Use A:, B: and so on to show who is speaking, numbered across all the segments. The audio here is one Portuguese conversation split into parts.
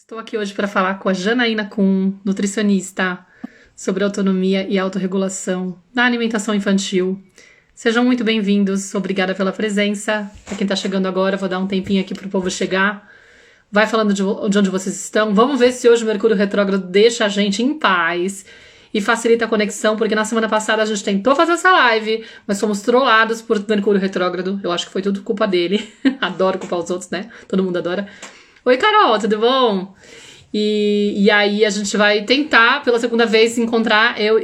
A: Estou aqui hoje para falar com a Janaína Kuhn, nutricionista, sobre autonomia e autorregulação na alimentação infantil. Sejam muito bem-vindos, obrigada pela presença. Para quem está chegando agora, vou dar um tempinho aqui para o povo chegar. Vai falando de onde vocês estão. Vamos ver se hoje o Mercúrio Retrógrado deixa a gente em paz e facilita a conexão, porque na semana passada a gente tentou fazer essa live, mas fomos trollados por Mercúrio Retrógrado. Eu acho que foi tudo culpa dele. Adoro culpar os outros, né? Todo mundo adora. Oi, Carol, tudo bom? E aí a gente vai tentar pela segunda vez se encontrar eu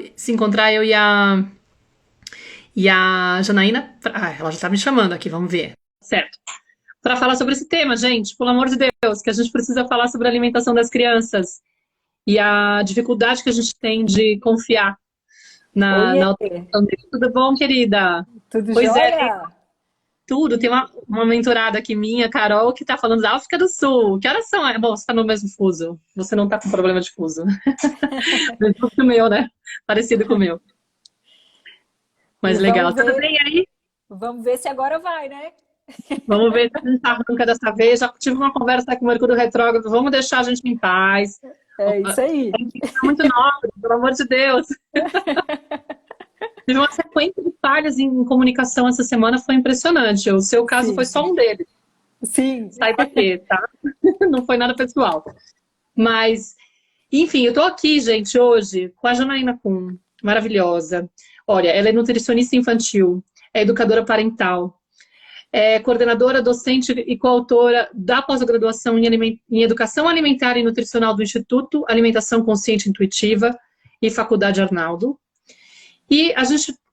A: e a Janaína. Ela já tá me chamando aqui, vamos ver. Certo. Para falar sobre esse tema, gente, pelo amor de Deus, que a gente precisa falar sobre a alimentação das crianças e a dificuldade que a gente tem de confiar na
B: Oiê,
A: alimentação deles. Tudo bom, querida?
B: tudo
A: Pois é,
B: jóia?
A: tudo. Tem uma mentorada aqui minha, Carol, que tá falando da África do Sul. Que horas são? Bom, você tá no mesmo fuso. Você não tá com problema de fuso. Mesmo que o meu, né? Parecido com o meu.
B: E
A: Mas legal. Tudo bem aí?
B: vamos ver se agora vai, né?
A: Vamos ver se a gente tá arranca dessa vez. Já tive uma conversa com o Mercúrio Retrógrado. Vamos deixar a gente em paz.
B: É isso
A: A
B: aí.
A: gente tá muito nobre, pelo amor de Deus. Tive uma sequência de falhas em comunicação essa semana, foi impressionante. O seu caso foi
B: Sim,
A: só um deles.
B: sim.
A: Saiba que, tá? Não foi nada pessoal. Mas, enfim, eu tô aqui, gente, hoje com a Janaína Kuhn, maravilhosa. Olha, ela é nutricionista infantil, é educadora parental, é coordenadora, docente e coautora da pós-graduação em Educação Alimentar e Nutricional do Instituto Alimentação Consciente e Intuitiva e Faculdade Arnaldo. E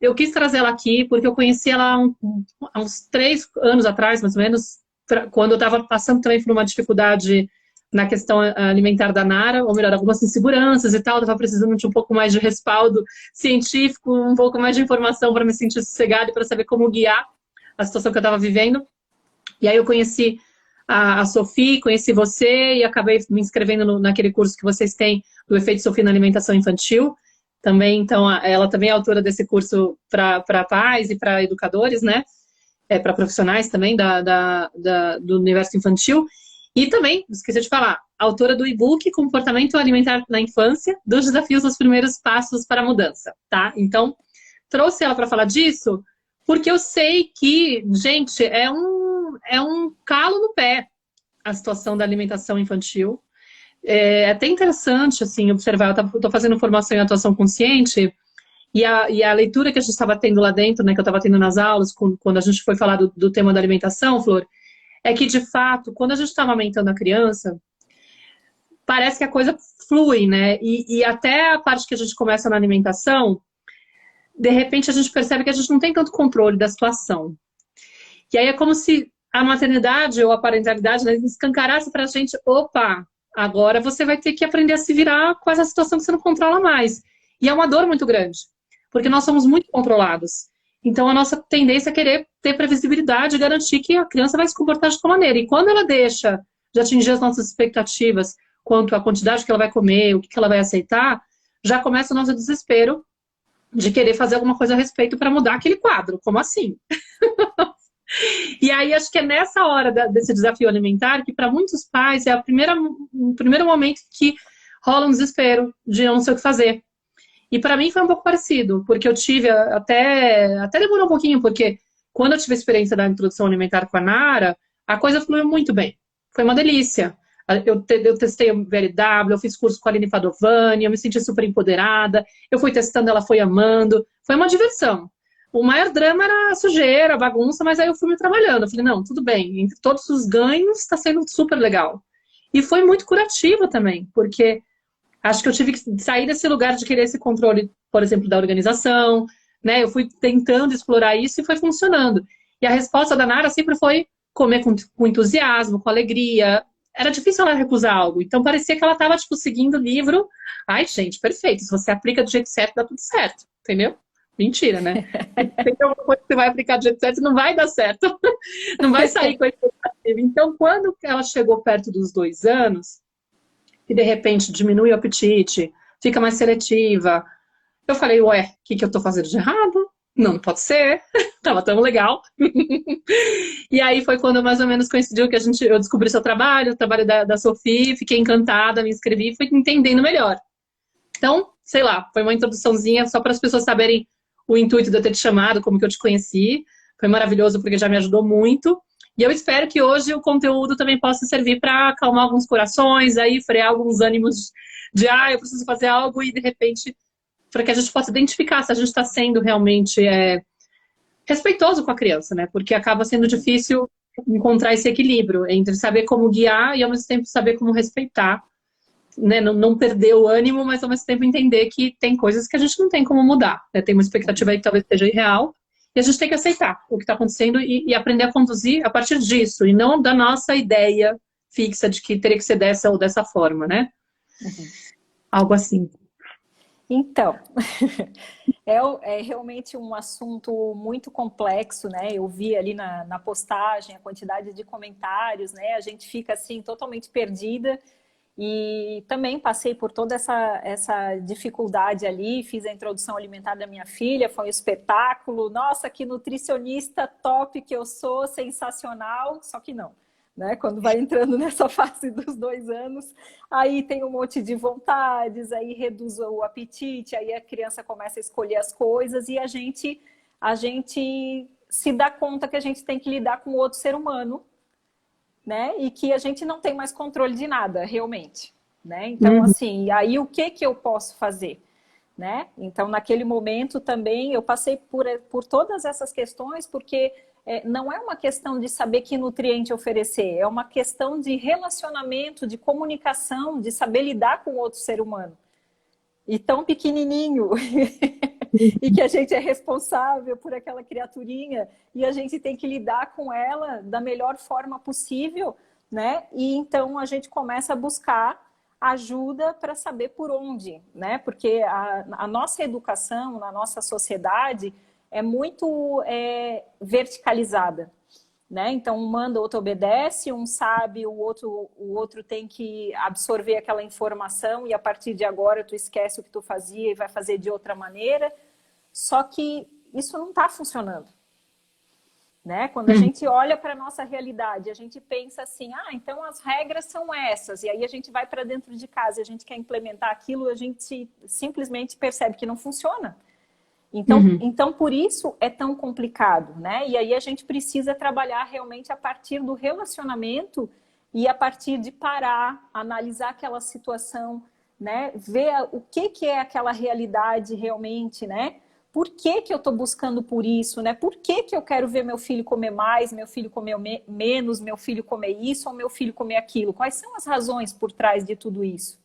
A: eu quis trazer ela aqui porque eu conheci ela há uns 3 anos atrás, mais ou menos, quando eu estava passando também por uma dificuldade na questão alimentar da Nara, ou melhor, algumas inseguranças e tal, estava precisando de um pouco mais de respaldo científico, um pouco mais de informação para me sentir sossegada e para saber como guiar a situação que eu estava vivendo. E aí eu conheci a Sophie, conheci você e acabei me inscrevendo naquele curso que vocês têm do Efeito Sophie na alimentação infantil. Também, então, ela também é autora desse curso para pais e para educadores, né? Para profissionais também do universo infantil. E também, esqueci de falar, autora do e-book Comportamento Alimentar na Infância, dos desafios dos primeiros passos para a mudança, tá? Então, trouxe ela para falar disso, porque eu sei que, gente, é um calo no pé a situação da alimentação infantil. É até interessante, assim, observar. Eu estou fazendo formação em atuação consciente e a leitura que a gente estava tendo lá dentro, né, que eu estava tendo nas aulas, quando a gente foi falar do tema da alimentação, Flor, é que, de fato, quando a gente está amamentando a criança, parece que a coisa flui, né? E até a parte que a gente começa na alimentação, de repente a gente percebe que a gente não tem tanto controle da situação. E aí é como se a maternidade ou a parentalidade, né, escancarasse pra gente, opa, agora você vai ter que aprender a se virar com essa situação que você não controla mais. E é uma dor muito grande, porque nós somos muito controlados. Então a nossa tendência é querer ter previsibilidade e garantir que a criança vai se comportar de tal maneira. E quando ela deixa de atingir as nossas expectativas quanto à quantidade que ela vai comer, o que ela vai aceitar, já começa o nosso desespero de querer fazer alguma coisa a respeito para mudar aquele quadro. Como assim? E aí acho que é nessa hora desse desafio alimentar que para muitos pais é o primeiro momento que rola um desespero de eu não sei o que fazer. E para mim foi um pouco parecido, porque eu tive até demorou um pouquinho, porque quando eu tive a experiência da introdução alimentar com a Nara, a coisa fluiu muito bem. Foi uma delícia. Eu testei o VLW, eu fiz curso com a Aline Padovani, eu me senti super empoderada, eu fui testando, ela foi amando. Foi uma diversão. O maior drama era a sujeira, a bagunça, mas aí eu fui me trabalhando. Eu falei, não, tudo bem, entre todos os ganhos, está sendo super legal. E foi muito curativo também, porque acho que eu tive que sair desse lugar de querer esse controle, por exemplo, da organização, né? Eu fui tentando explorar isso e foi funcionando. E a resposta da Nara sempre foi comer com entusiasmo, com alegria. Era difícil ela recusar algo. Então parecia que ela estava, tipo, seguindo o livro. Ai, gente, perfeito. Se você aplica do jeito certo, dá tudo certo. Entendeu? Mentira, né? Tem alguma coisa que você vai aplicar do jeito certo e não vai dar certo. Não vai sair com a expectativa. Então, quando ela chegou perto dos 2 anos, e de repente diminui o apetite, fica mais seletiva, eu falei, ué, o que eu tô fazendo de errado? não pode ser, tava tão legal. E aí foi quando mais ou menos coincidiu que eu descobri seu trabalho, o trabalho da Sofia, fiquei encantada, me inscrevi e fui entendendo melhor. Então, sei lá, foi uma introduçãozinha só para as pessoas saberem o intuito de eu ter te chamado, como que eu te conheci. Foi maravilhoso porque já me ajudou muito. E eu espero que hoje o conteúdo também possa servir para acalmar alguns corações, aí frear alguns ânimos de, eu preciso fazer algo e de repente, para que a gente possa identificar se a gente está sendo realmente respeitoso com a criança, né? Porque acaba sendo difícil encontrar esse equilíbrio entre saber como guiar e ao mesmo tempo saber como respeitar, né? Não perder o ânimo, mas ao mesmo tempo entender que tem coisas que a gente não tem como mudar, né? Tem uma expectativa aí que talvez seja irreal e a gente tem que aceitar o que está acontecendo e aprender a conduzir a partir disso e não da nossa ideia fixa de que teria que ser dessa ou dessa forma, né? Algo assim.
B: Então, é realmente um assunto muito complexo, né? Eu vi ali na postagem a quantidade de comentários, né? A gente fica assim totalmente perdida e também passei por toda essa dificuldade ali, fiz a introdução alimentar da minha filha, foi um espetáculo. Nossa, que nutricionista top que eu sou, sensacional, só que não. Né? Quando vai entrando nessa fase dos 2 anos, aí tem um monte de vontades, aí reduz o apetite, aí a criança começa a escolher as coisas e a gente se dá conta que a gente tem que lidar com outro ser humano, né? E que a gente não tem mais controle de nada, realmente, né? Então, assim, aí o que eu posso fazer? Né? Então, naquele momento também eu passei por todas essas questões, porque não é uma questão de saber que nutriente oferecer, é uma questão de relacionamento, de comunicação, de saber lidar com outro ser humano. E tão pequenininho, e que a gente é responsável por aquela criaturinha, e a gente tem que lidar com ela da melhor forma possível, né? E então a gente começa a buscar ajuda para saber por onde, né? Porque a nossa educação, na nossa sociedade, é muito verticalizada, né? Então, um manda, o outro obedece, um sabe, o outro tem que absorver aquela informação e a partir de agora tu esquece o que tu fazia e vai fazer de outra maneira. Só que isso não está funcionando. Né? Quando a gente olha para a nossa realidade, a gente pensa assim, então as regras são essas, e aí a gente vai para dentro de casa e a gente quer implementar aquilo, a gente simplesmente percebe que não funciona. Então por isso é tão complicado, né? E aí a gente precisa trabalhar realmente a partir do relacionamento e a partir de parar, analisar aquela situação, né? Ver o que é aquela realidade realmente, né? Por que eu estou buscando por isso, né? Por que eu quero ver meu filho comer mais, meu filho comer menos, meu filho comer isso ou meu filho comer aquilo? Quais são as razões por trás de tudo isso?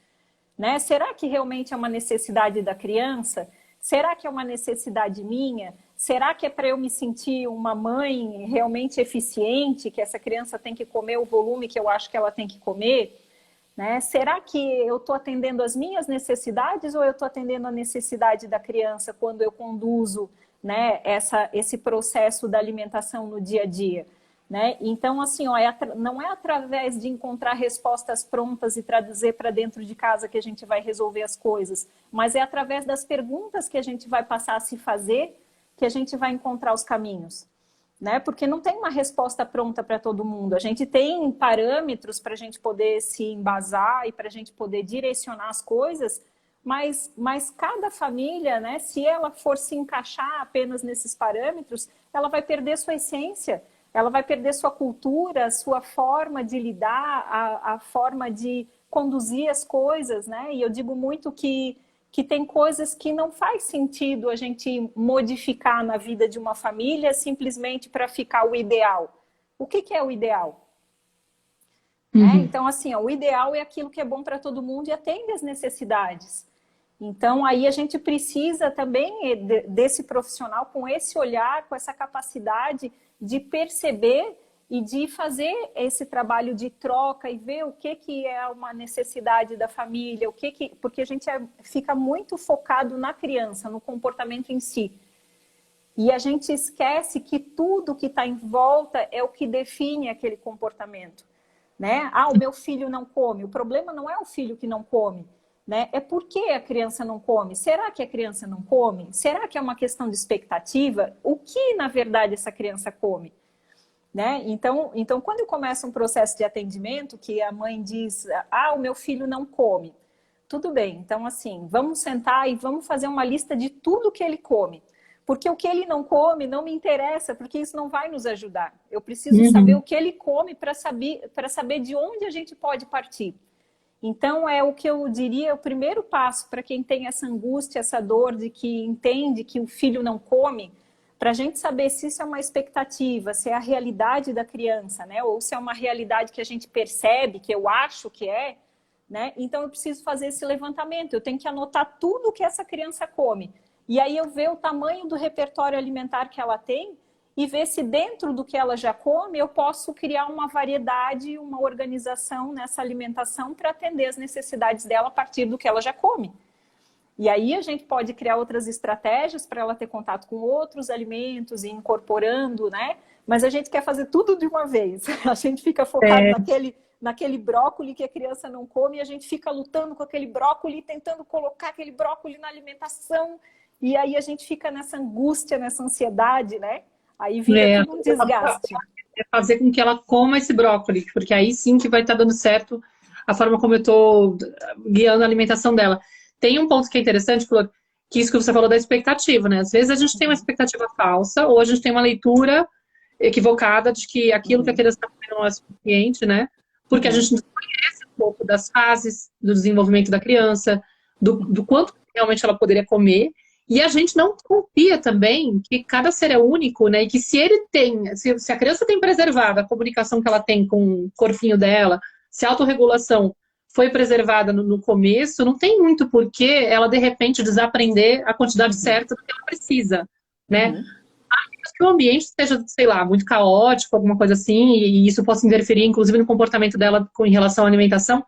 B: Né? Será que realmente é uma necessidade da criança? Será que é uma necessidade minha? Será que é para eu me sentir uma mãe realmente eficiente, que essa criança tem que comer o volume que eu acho que ela tem que comer? Né? Será que eu estou atendendo as minhas necessidades ou eu estou atendendo a necessidade da criança quando eu conduzo, né, esse processo da alimentação no dia a dia? Né? Então, assim, não é através de encontrar respostas prontas e traduzir para dentro de casa que a gente vai resolver as coisas, mas é através das perguntas que a gente vai passar a se fazer que a gente vai encontrar os caminhos. Né? Porque não tem uma resposta pronta para todo mundo. A gente tem parâmetros para a gente poder se embasar e para a gente poder direcionar as coisas, mas cada família, né, se ela for se encaixar apenas nesses parâmetros, ela vai perder sua essência, ela vai perder sua cultura, sua forma de lidar, a forma de conduzir as coisas, né? E eu digo muito que tem coisas que não faz sentido a gente modificar na vida de uma família simplesmente para ficar o ideal. O que é o ideal? Né? Então, assim, o ideal é aquilo que é bom para todo mundo e atende às necessidades. Então, aí a gente precisa também desse profissional com esse olhar, com essa capacidade de perceber e de fazer esse trabalho de troca e ver o que é uma necessidade da família, porque a gente fica muito focado na criança, no comportamento em si. E a gente esquece que tudo que está em volta é o que define aquele comportamento. Né? O meu filho não come. O problema não é o filho que não come. né? É por que a criança não come? Será que a criança não come? Será que é uma questão de expectativa? O que, na verdade, essa criança come? Né? Então, quando começa um processo de atendimento, que a mãe diz, ah, o meu filho não come. Tudo bem, então assim, vamos sentar e vamos fazer uma lista de tudo que ele come. Porque o que ele não come não me interessa, porque isso não vai nos ajudar. Eu preciso saber o que ele come para saber de onde a gente pode partir. Então, é o que eu diria, o primeiro passo para quem tem essa angústia, essa dor de que entende que o filho não come, para a gente saber se isso é uma expectativa, se é a realidade da criança, né? Ou se é uma realidade que a gente percebe, que eu acho que é, né? Então, eu preciso fazer esse levantamento, eu tenho que anotar tudo que essa criança come. E aí eu ver o tamanho do repertório alimentar que ela tem e ver se dentro do que ela já come eu posso criar uma variedade, uma organização nessa alimentação para atender as necessidades dela a partir do que ela já come. E aí a gente pode criar outras estratégias para ela ter contato com outros alimentos e incorporando, né? Mas a gente quer fazer tudo de uma vez. A gente fica focado naquele brócolis que a criança não come e a gente fica lutando com aquele brócolis, tentando colocar aquele brócolis na alimentação. E aí a gente fica nessa angústia, nessa ansiedade, né? Aí vira tudo um desgaste.
A: É fazer com que ela coma esse brócolis, porque aí sim que vai estar dando certo a forma como eu estou guiando a alimentação dela. Tem um ponto que é interessante, Flor, que isso que você falou da expectativa, né? Às vezes a gente tem uma expectativa falsa, ou a gente tem uma leitura equivocada de que aquilo que a criança está comendo não é suficiente, né? Porque a gente desconhece um pouco das fases do desenvolvimento da criança, do quanto realmente ela poderia comer, e a gente não confia também que cada ser é único, né? E que se ele tem, se a criança tem preservada a comunicação que ela tem com o corpinho dela, se a autorregulação foi preservada no começo, não tem muito porquê ela, de repente, desaprender a quantidade certa do que ela precisa, né? Que o ambiente esteja, sei lá, muito caótico, alguma coisa assim, e isso possa interferir, inclusive, no comportamento dela em relação à alimentação.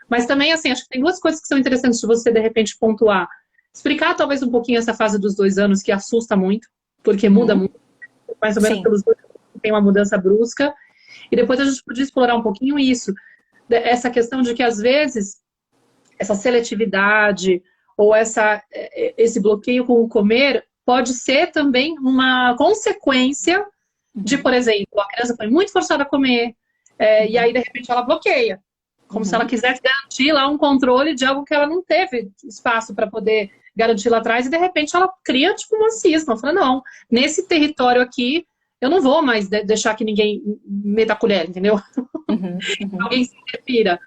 A: Mas também, assim, acho que tem duas coisas que são interessantes de você, de repente, pontuar. Explicar, talvez, um pouquinho essa fase dos 2 anos, que assusta muito, porque muda muito, mais ou menos pelos 2 anos, tem uma mudança brusca. E depois a gente podia explorar um pouquinho isso, essa questão de que, às vezes, essa seletividade ou esse bloqueio com o comer pode ser também uma consequência de, por exemplo, a criança foi muito forçada a comer, e aí, de repente, ela bloqueia. Como se ela quisesse garantir lá um controle de algo que ela não teve espaço para poder garantir lá atrás, e de repente ela cria tipo uma cisma. Fala, não, nesse território aqui, eu não vou mais deixar que ninguém meta a colher, entendeu? Alguém se interfira.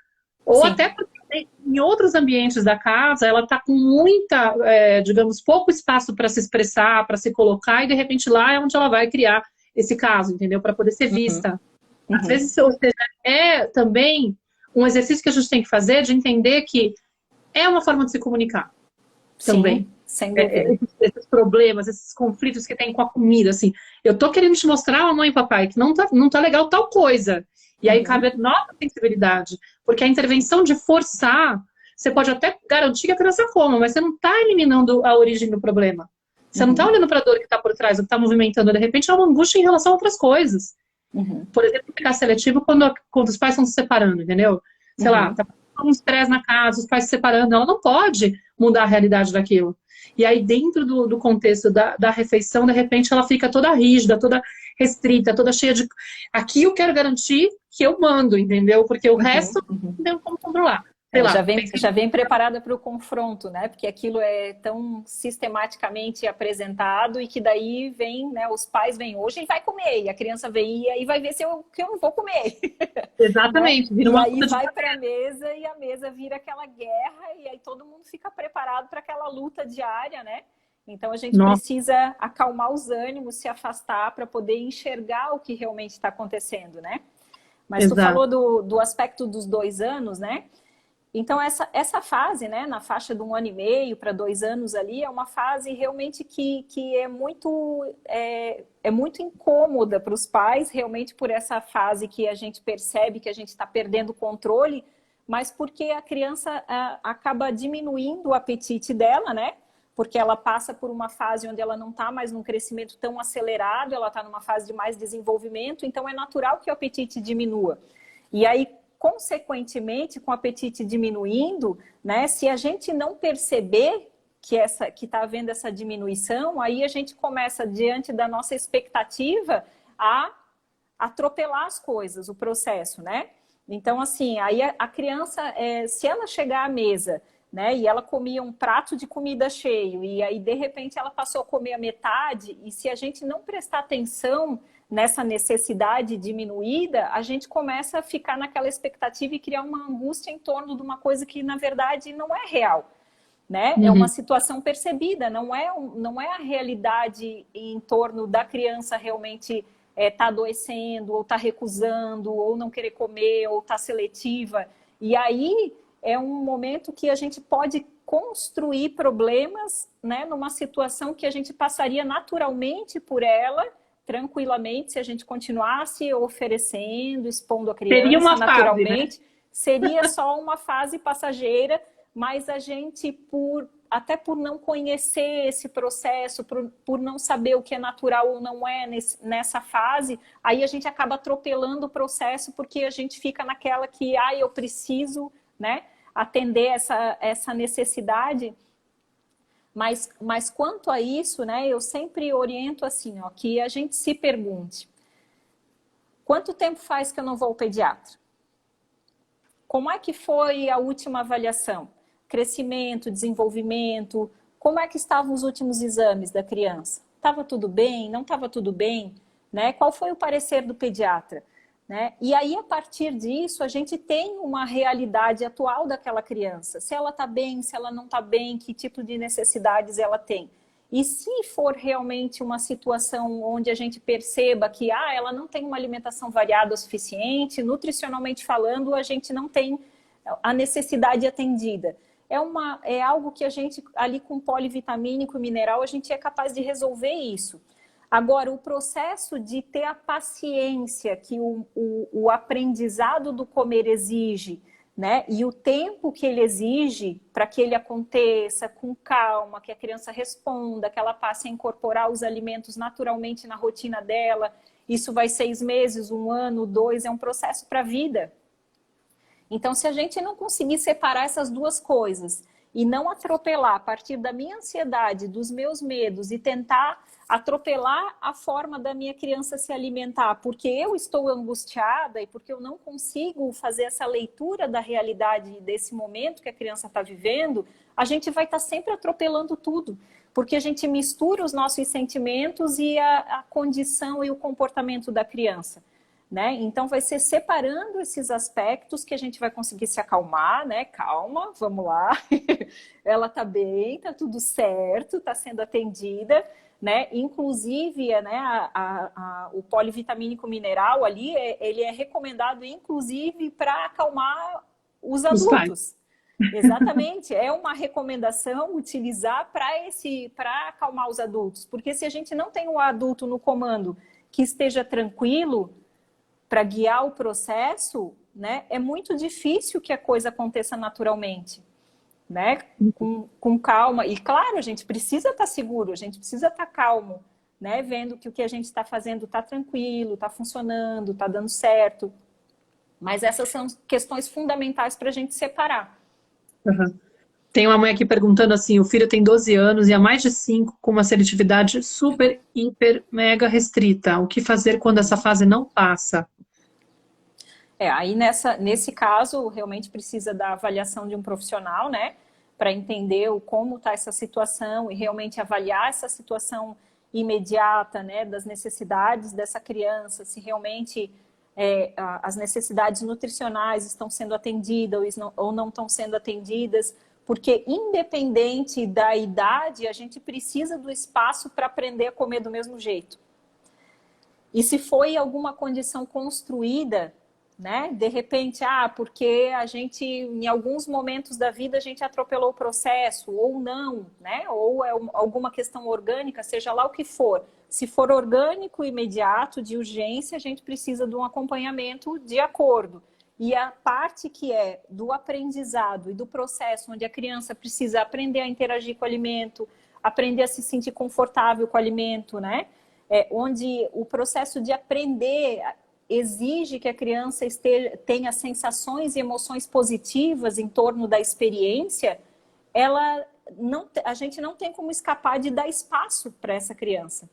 A: Ou
B: Sim.
A: até porque em outros ambientes da casa, ela está com muita, digamos, pouco espaço para se expressar, para se colocar, e de repente lá é onde ela vai criar esse caso, entendeu? Para poder ser vista. Às vezes, ou seja, é também um exercício que a gente tem que fazer de entender que é uma forma de se comunicar também.
B: Sim, sem dúvida.
A: Esses problemas, esses conflitos que tem com a comida, assim. Eu tô querendo te mostrar, mamãe e papai, que não tá legal tal coisa. E aí cabe a nossa sensibilidade. Porque a intervenção de forçar, você pode até garantir que a criança coma, mas você não tá eliminando a origem do problema. Você não tá olhando para a dor que tá por trás, o que tá movimentando. De repente é uma angústia em relação a outras coisas. Por exemplo, ficar seletivo quando os pais estão se separando, entendeu? Sei lá, tá com um estresse na casa, os pais se separando, ela não pode mudar a realidade daquilo. E aí, dentro do contexto da refeição, de repente, ela fica toda rígida, toda restrita, toda cheia de... Aqui eu quero garantir que eu mando, entendeu? Porque o resto não tem como controlar. Sei lá,
B: já vem preparada para o confronto, né? Porque aquilo é tão sistematicamente apresentado e que daí vem, né? Os pais vêm, hoje ele vai comer, e a criança vem e aí vai ver que eu não vou comer.
A: Exatamente.
B: Né? E aí vai para a mesa e a mesa vira aquela guerra e aí todo mundo fica preparado para aquela luta diária, né? Então a gente precisa acalmar os ânimos, se afastar para poder enxergar o que realmente está acontecendo, né? Mas tu falou do aspecto dos 2 anos, né? Então, essa fase, né, na faixa de 1 ano e meio para 2 anos ali, é uma fase realmente que é muito incômoda para os pais, realmente por essa fase que a gente percebe que a gente está perdendo o controle, mas porque a criança acaba diminuindo o apetite dela, né? Porque ela passa por uma fase onde ela não está mais num crescimento tão acelerado, ela está numa fase de mais desenvolvimento, então é natural que o apetite diminua. E aí, consequentemente, com o apetite diminuindo, né, se a gente não perceber que está havendo essa diminuição, aí a gente começa, diante da nossa expectativa, a atropelar as coisas, o processo, né? Então, assim, aí a criança, se ela chegar à mesa, né, e ela comia um prato de comida cheio, e aí, de repente, ela passou a comer a metade, e se a gente não prestar atenção nessa necessidade diminuída, a gente começa a ficar naquela expectativa e criar uma angústia em torno de uma coisa que, na verdade, não é real, né? É uma situação percebida, não é a realidade em torno da criança realmente tá adoecendo, ou tá recusando, ou não querer comer, ou tá seletiva. E aí é um momento que a gente pode construir problemas, né, numa situação que a gente passaria naturalmente por ela, tranquilamente, se a gente continuasse oferecendo, expondo a criança
A: Seria uma
B: naturalmente.
A: fase, né?
B: Seria só uma fase passageira, mas a gente, até por não conhecer esse processo, por não saber o que é natural ou não é nessa fase, aí a gente acaba atropelando o processo, porque a gente fica naquela que, eu preciso, né, atender essa necessidade. Mas quanto a isso, né, eu sempre oriento assim, ó, que a gente se pergunte: quanto tempo faz que eu não vou ao pediatra? Como é que foi a última avaliação? Crescimento, desenvolvimento, como é que estavam os últimos exames da criança? Estava tudo bem? Não estava tudo bem? Né? Qual foi o parecer do pediatra? Né? E aí, a partir disso, a gente tem uma realidade atual daquela criança. Se ela está bem, se ela não está bem, que tipo de necessidades ela tem. E se for realmente uma situação onde a gente perceba que ela não tem uma alimentação variada o suficiente, nutricionalmente falando, a gente não tem a necessidade atendida. É algo que a gente, ali com polivitamínico e mineral, a gente é capaz de resolver isso. Agora, o processo de ter a paciência que o aprendizado do comer exige, né? E o tempo que ele exige para que ele aconteça com calma, que a criança responda, que ela passe a incorporar os alimentos naturalmente na rotina dela. Isso vai 6 meses, 1 ano, 2, é um processo para a vida. Então, se a gente não conseguir separar essas duas coisas e não atropelar a partir da minha ansiedade, dos meus medos e tentar atropelar a forma da minha criança se alimentar, porque eu estou angustiada e porque eu não consigo fazer essa leitura da realidade desse momento que a criança está vivendo, a gente vai estar sempre atropelando tudo, porque a gente mistura os nossos sentimentos e a condição e o comportamento da criança. Né? Então vai ser separando esses aspectos que a gente vai conseguir se acalmar, né? Calma, vamos lá. Ela tá bem, tá tudo certo, tá sendo atendida, né? Inclusive, né, o polivitamínico mineral ali, ele é recomendado inclusive para acalmar os adultos. Exatamente, é uma recomendação utilizar para acalmar os adultos, porque se a gente não tem um adulto no comando que esteja tranquilo para guiar o processo, né, é muito difícil que a coisa aconteça naturalmente, né, com calma. E claro, a gente precisa estar seguro, a gente precisa estar calmo, né, vendo que o que a gente está fazendo está tranquilo, está funcionando, está dando certo. Mas essas são questões fundamentais para a gente separar.
A: Uhum. Tem uma mãe aqui perguntando assim, o filho tem 12 anos e há mais de 5 com uma seletividade super, hiper, mega restrita. O que fazer quando essa fase não passa?
B: Aí nesse caso, realmente precisa da avaliação de um profissional, né? Para entender como está essa situação e realmente avaliar essa situação imediata, né? Das necessidades dessa criança, se realmente as necessidades nutricionais estão sendo atendidas ou não estão sendo atendidas, porque independente da idade, a gente precisa do espaço para aprender a comer do mesmo jeito. E se foi alguma condição construída, né? De repente, porque a gente, em alguns momentos da vida, a gente atropelou o processo, ou não, né? Ou é alguma questão orgânica, seja lá o que for. Se for orgânico, imediato, de urgência, a gente precisa de um acompanhamento de acordo. E a parte que é do aprendizado e do processo, onde a criança precisa aprender a interagir com o alimento, aprender a se sentir confortável com o alimento, né? Onde o processo de aprender exige que a criança tenha sensações e emoções positivas em torno da experiência, a gente não tem como escapar de dar espaço para essa criança.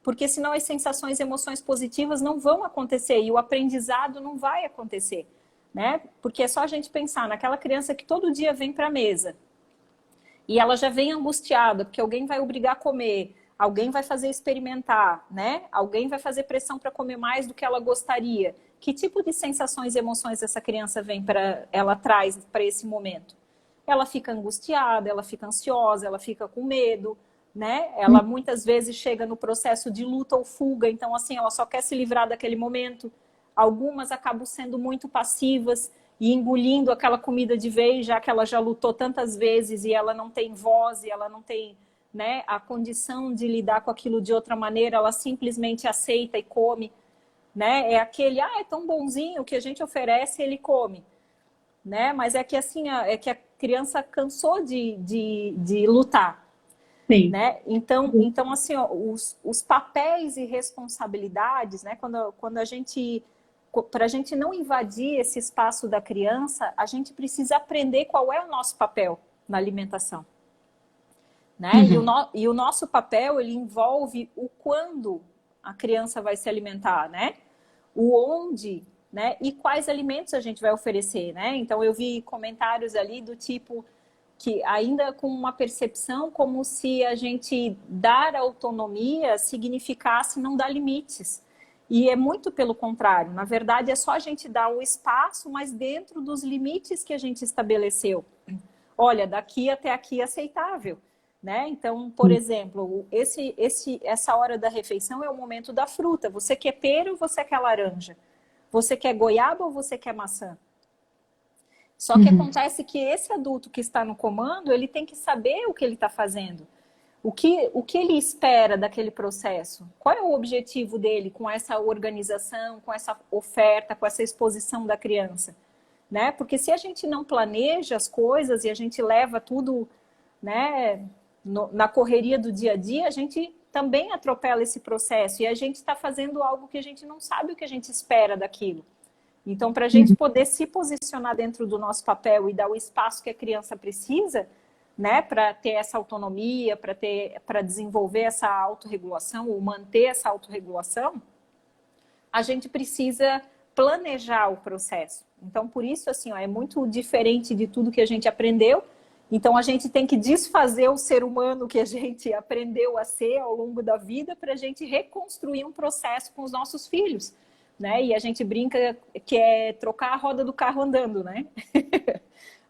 B: Porque senão as sensações e emoções positivas não vão acontecer e o aprendizado não vai acontecer, né? Porque é só a gente pensar naquela criança que todo dia vem para a mesa e ela já vem angustiada porque alguém vai obrigar a comer, alguém vai fazer experimentar, né? Alguém vai fazer pressão para comer mais do que ela gostaria. Que tipo de sensações e emoções essa criança ela traz para esse momento? Ela fica angustiada, ela fica ansiosa, ela fica com medo, né? Ela muitas vezes chega no processo de luta ou fuga, então assim, ela só quer se livrar daquele momento. Algumas acabam sendo muito passivas e engolindo aquela comida de vez, já que ela já lutou tantas vezes e ela não tem voz e ela não tem, né, a condição de lidar com aquilo de outra maneira, ela simplesmente aceita e come, né? É aquele, é tão bonzinho, o que a gente oferece, ele come, né? Mas é que assim, é que a criança cansou de lutar.
A: Sim.
B: Né? Então assim, ó, os papéis e responsabilidades, né? Quando a gente, para a gente não invadir esse espaço da criança, a gente precisa aprender qual é o nosso papel na alimentação, né? E o nosso papel, ele envolve o quando a criança vai se alimentar, né? O onde, né? E quais alimentos a gente vai oferecer, né? Então eu vi comentários ali do tipo que ainda com uma percepção como se a gente dar autonomia significasse não dar limites. E é muito pelo contrário. Na verdade, é só a gente dar o espaço, mas dentro dos limites que a gente estabeleceu. Olha, daqui até aqui é aceitável, né? Então, por exemplo, essa hora da refeição é o momento da fruta. Você quer pera ou você quer laranja? Você quer goiaba ou você quer maçã? Só que acontece que esse adulto que está no comando, ele tem que saber o que ele está fazendo. O que ele espera daquele processo? Qual é o objetivo dele com essa organização, com essa oferta, com essa exposição da criança? Né? Porque se a gente não planeja as coisas e a gente leva tudo, né, na correria do dia a dia, a gente também atropela esse processo e a gente está fazendo algo que a gente não sabe o que a gente espera daquilo. Então, para a gente poder se posicionar dentro do nosso papel e dar o espaço que a criança precisa, né, para ter essa autonomia, para desenvolver essa autorregulação ou manter essa autorregulação, a gente precisa planejar o processo. Então, por isso, assim, ó, é muito diferente de tudo que a gente aprendeu. Então, a gente tem que desfazer o ser humano que a gente aprendeu a ser ao longo da vida para a gente reconstruir um processo com os nossos filhos. Né? E a gente brinca que é trocar a roda do carro andando, né?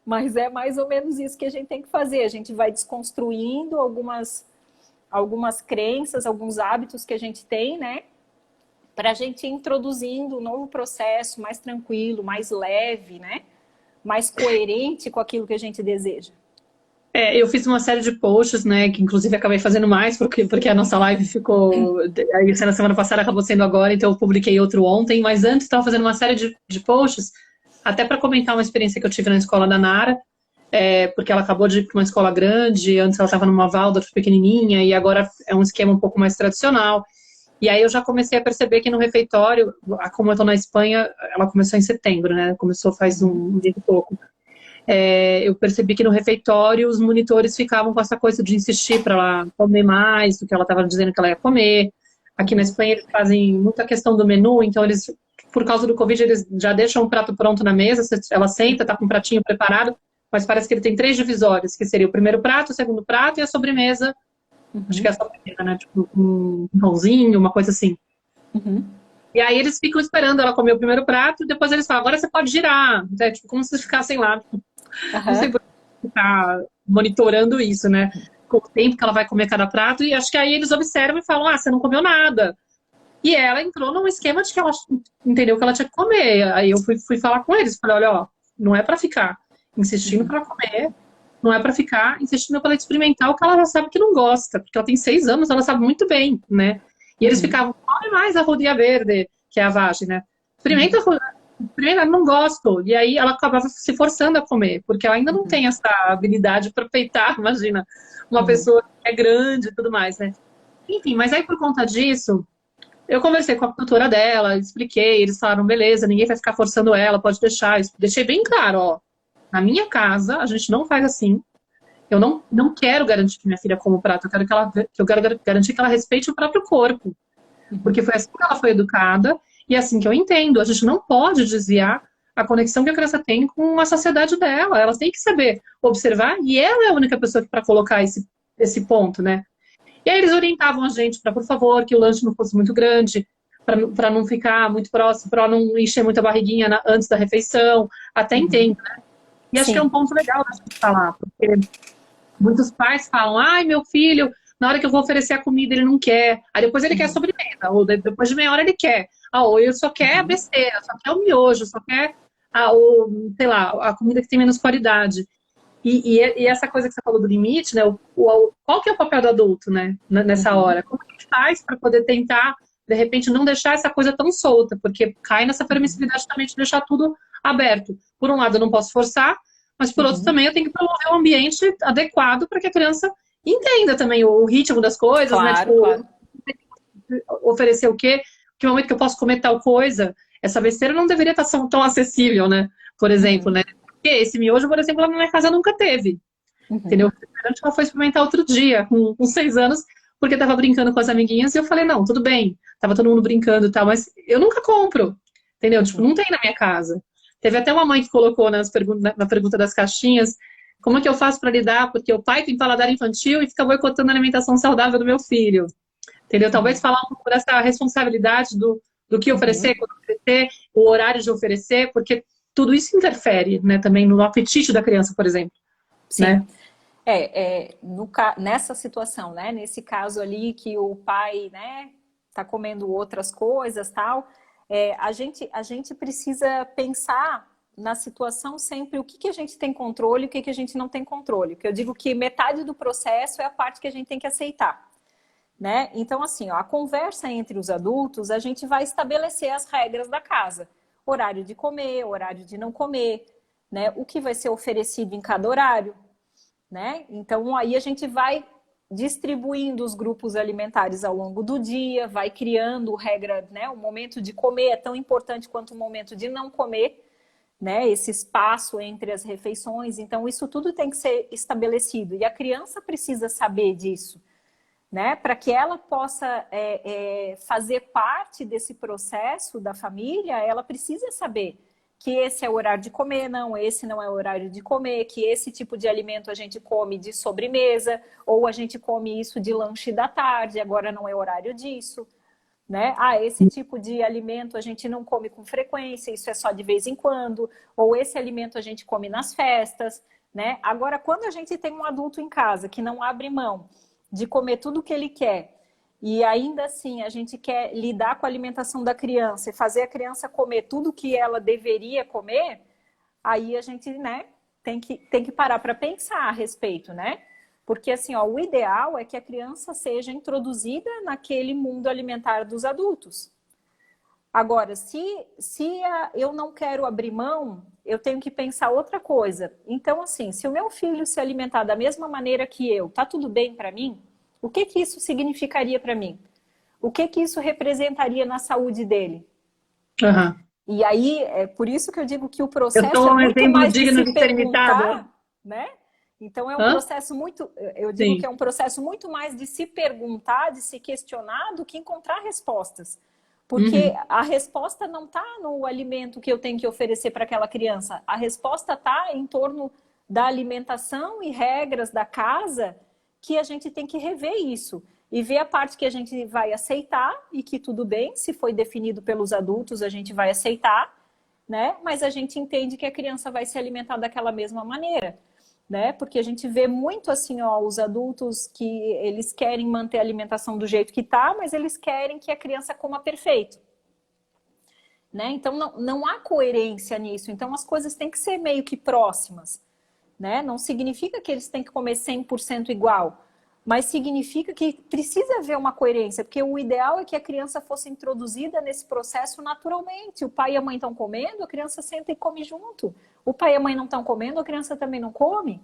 B: Mas é mais ou menos isso que a gente tem que fazer. A gente vai desconstruindo algumas crenças, alguns hábitos que a gente tem, né? Para a gente ir introduzindo um novo processo mais tranquilo, mais leve, né? Mais coerente com aquilo que a gente deseja.
A: Eu fiz uma série de posts, né, que inclusive acabei fazendo mais, porque a nossa live ficou, aí na semana passada acabou sendo agora, então eu publiquei outro ontem, mas antes estava fazendo uma série de posts, até para comentar uma experiência que eu tive na escola da Nara, porque ela acabou de ir para uma escola grande, antes ela estava numa Waldorf pequenininha, e agora é um esquema um pouco mais tradicional, e aí eu já comecei a perceber que no refeitório, como eu estou na Espanha, ela começou em setembro, né, começou faz um dia e pouco, eu percebi que no refeitório os monitores ficavam com essa coisa de insistir para ela comer mais do que ela estava dizendo que ela ia comer. Aqui na Espanha eles fazem muita questão do menu, então eles, por causa do Covid, eles já deixam um prato pronto na mesa, ela senta, está com um pratinho preparado, mas parece que ele tem 3 divisórios, que seria o primeiro prato, o segundo prato e a sobremesa. Acho que é a sobremesa, né? Tipo um pãozinho, uma coisa assim. E aí eles ficam esperando ela comer o primeiro prato, e depois eles falam, agora você pode girar. É tipo como se ficassem lá. Não sei por que tá monitorando isso, né? Com o tempo que ela vai comer cada prato, e acho que aí eles observam e falam, você não comeu nada. E ela entrou num esquema de que ela entendeu que ela tinha que comer. Aí eu fui falar com eles, falei, olha, ó, não é pra ficar insistindo pra ela comer, não é pra ficar insistindo pra ela experimentar o que ela já sabe que não gosta, porque ela tem 6 anos, ela sabe muito bem, né? E eles ficavam, come mais a rodinha verde, que é a vagem, né? Experimenta primeiro, eu não gosto. E aí ela acabava se forçando a comer, porque ela ainda não tem essa habilidade para peitar, imagina, uma pessoa que é grande e tudo mais, né? Enfim, mas aí por conta disso, Eu conversei com a tutora dela, expliquei, eles falaram, beleza, ninguém vai ficar forçando ela, pode deixar. Deixei bem claro, ó, na minha casa a gente não faz assim. Eu não quero garantir que minha filha coma o prato, eu quero garantir que ela respeite o próprio corpo. Porque foi assim que ela foi educada e é assim que eu entendo. A gente não pode desviar a conexão que a criança tem com a sociedade dela. Ela tem que saber observar e ela é a única pessoa para colocar esse ponto, né? E aí eles orientavam a gente para, por favor, que o lanche não fosse muito grande, para não ficar muito próximo, para não encher muita barriguinha antes da refeição. Até entendo, né? E acho que é um
B: Sim.
A: ponto legal da gente falar, porque muitos pais falam, ai, meu filho, na hora que eu vou oferecer a comida, ele não quer. Aí depois ele quer sobremesa, ou depois de meia hora ele quer. Ah, ou eu só quer a besteira, só quer o miojo, só quer sei lá, a comida que tem menos qualidade. E essa coisa que você falou do limite, né? Qual que é o papel do adulto, né? Nessa hora? Como que a gente faz para poder tentar, de repente, não deixar essa coisa tão solta? Porque cai nessa permissividade também de deixar tudo aberto. Por um lado, eu não posso forçar, mas por outro
B: Uhum.
A: também eu tenho que promover um ambiente adequado para que a criança entenda também o ritmo das coisas, né?
B: Claro,
A: Tipo,
B: claro.
A: oferecer o quê? Que momento que eu posso comer tal coisa? Essa besteira não deveria estar tão acessível, né? Por exemplo,
B: Uhum.
A: né? Porque esse miojo, por exemplo, lá na minha casa nunca teve. Entendeu?
B: Uhum.
A: Ela foi experimentar outro dia, com 6 anos, porque tava brincando com as amiguinhas, e eu falei, não, tudo bem, tava todo mundo brincando e tal, mas eu nunca compro, entendeu? Tipo,
B: Uhum.
A: não tem na minha casa. Teve até uma mãe que colocou na pergunta das caixinhas, como é que eu faço para lidar, porque o pai tem paladar infantil e fica boicotando a alimentação saudável do meu filho, entendeu? Talvez falar um pouco dessa responsabilidade do que oferecer,
B: Uhum.
A: quando oferecer, o horário de oferecer, porque tudo isso interfere, né, também no apetite da criança, por exemplo,
B: Sim.
A: né?
B: Nessa situação, né? Nesse caso ali que o pai, né, tá comendo outras coisas, tal, a gente precisa pensar na situação sempre o que que a gente tem controle e o que que a gente não tem controle. Porque eu digo que metade do processo é a parte que a gente tem que aceitar, né? Então, assim, ó, a conversa entre os adultos, a gente vai estabelecer as regras da casa. Horário de comer, horário de não comer, né? O que vai ser oferecido em cada horário, né? Então aí a gente vai distribuindo os grupos alimentares ao longo do dia, vai criando regra, né? O momento de comer é tão importante quanto o momento de não comer, né? Esse espaço entre as refeições. Então isso tudo tem que ser estabelecido e a criança precisa saber disso, né? Para que ela possa fazer parte desse processo da família, ela precisa saber que esse é o horário de comer, não, esse não é o horário de comer, que esse tipo de alimento a gente come de sobremesa, ou a gente come isso de lanche da tarde, agora não é horário disso, né? Ah, esse tipo de alimento a gente não come com frequência, isso é só de vez em quando, ou esse alimento a gente come nas festas, né? Agora, quando a gente tem um adulto em casa que não abre mão de comer tudo o que ele quer, e ainda assim a gente quer lidar com a alimentação da criança e fazer a criança comer tudo que ela deveria comer, aí a gente, né, tem que parar para pensar a respeito, né? Porque assim, ó, o ideal é que a criança seja introduzida naquele mundo alimentar dos adultos. Agora, se eu não quero abrir mão, eu tenho que pensar outra coisa. Então, assim, se o meu filho se alimentar da mesma maneira que eu, tá tudo bem para mim? O que que isso significaria para mim? O que que isso representaria na saúde dele?
A: Aham.
B: E aí, é por isso que eu digo que o
A: Eu
B: processo é
A: sou um
B: muito
A: exemplo
B: mais de
A: digno
B: se
A: de ser imitado.
B: perguntar, né? Então é um
A: Hã?
B: processo muito, eu digo que
A: Sim.
B: é um processo muito mais de se perguntar, de se questionar, do que encontrar respostas. Porque
A: Uhum.
B: a resposta não está no alimento que eu tenho que oferecer para aquela criança. A resposta está em torno da alimentação e regras da casa que a gente tem que rever isso e ver a parte que a gente vai aceitar e que tudo bem, se foi definido pelos adultos, a gente vai aceitar, né? Mas a gente entende que a criança vai se alimentar daquela mesma maneira, né? Porque a gente vê muito assim, ó, os adultos que eles querem manter a alimentação do jeito que tá, mas eles querem que a criança coma perfeito, né? Então não há coerência nisso. Então as coisas têm que ser meio que próximas, né? Não significa que eles têm que comer 100% igual, mas significa que precisa haver uma coerência, porque o ideal é que a criança fosse introduzida nesse processo naturalmente. O pai e a mãe estão comendo, a criança senta e come junto. O pai e a mãe não estão comendo, a criança também não come,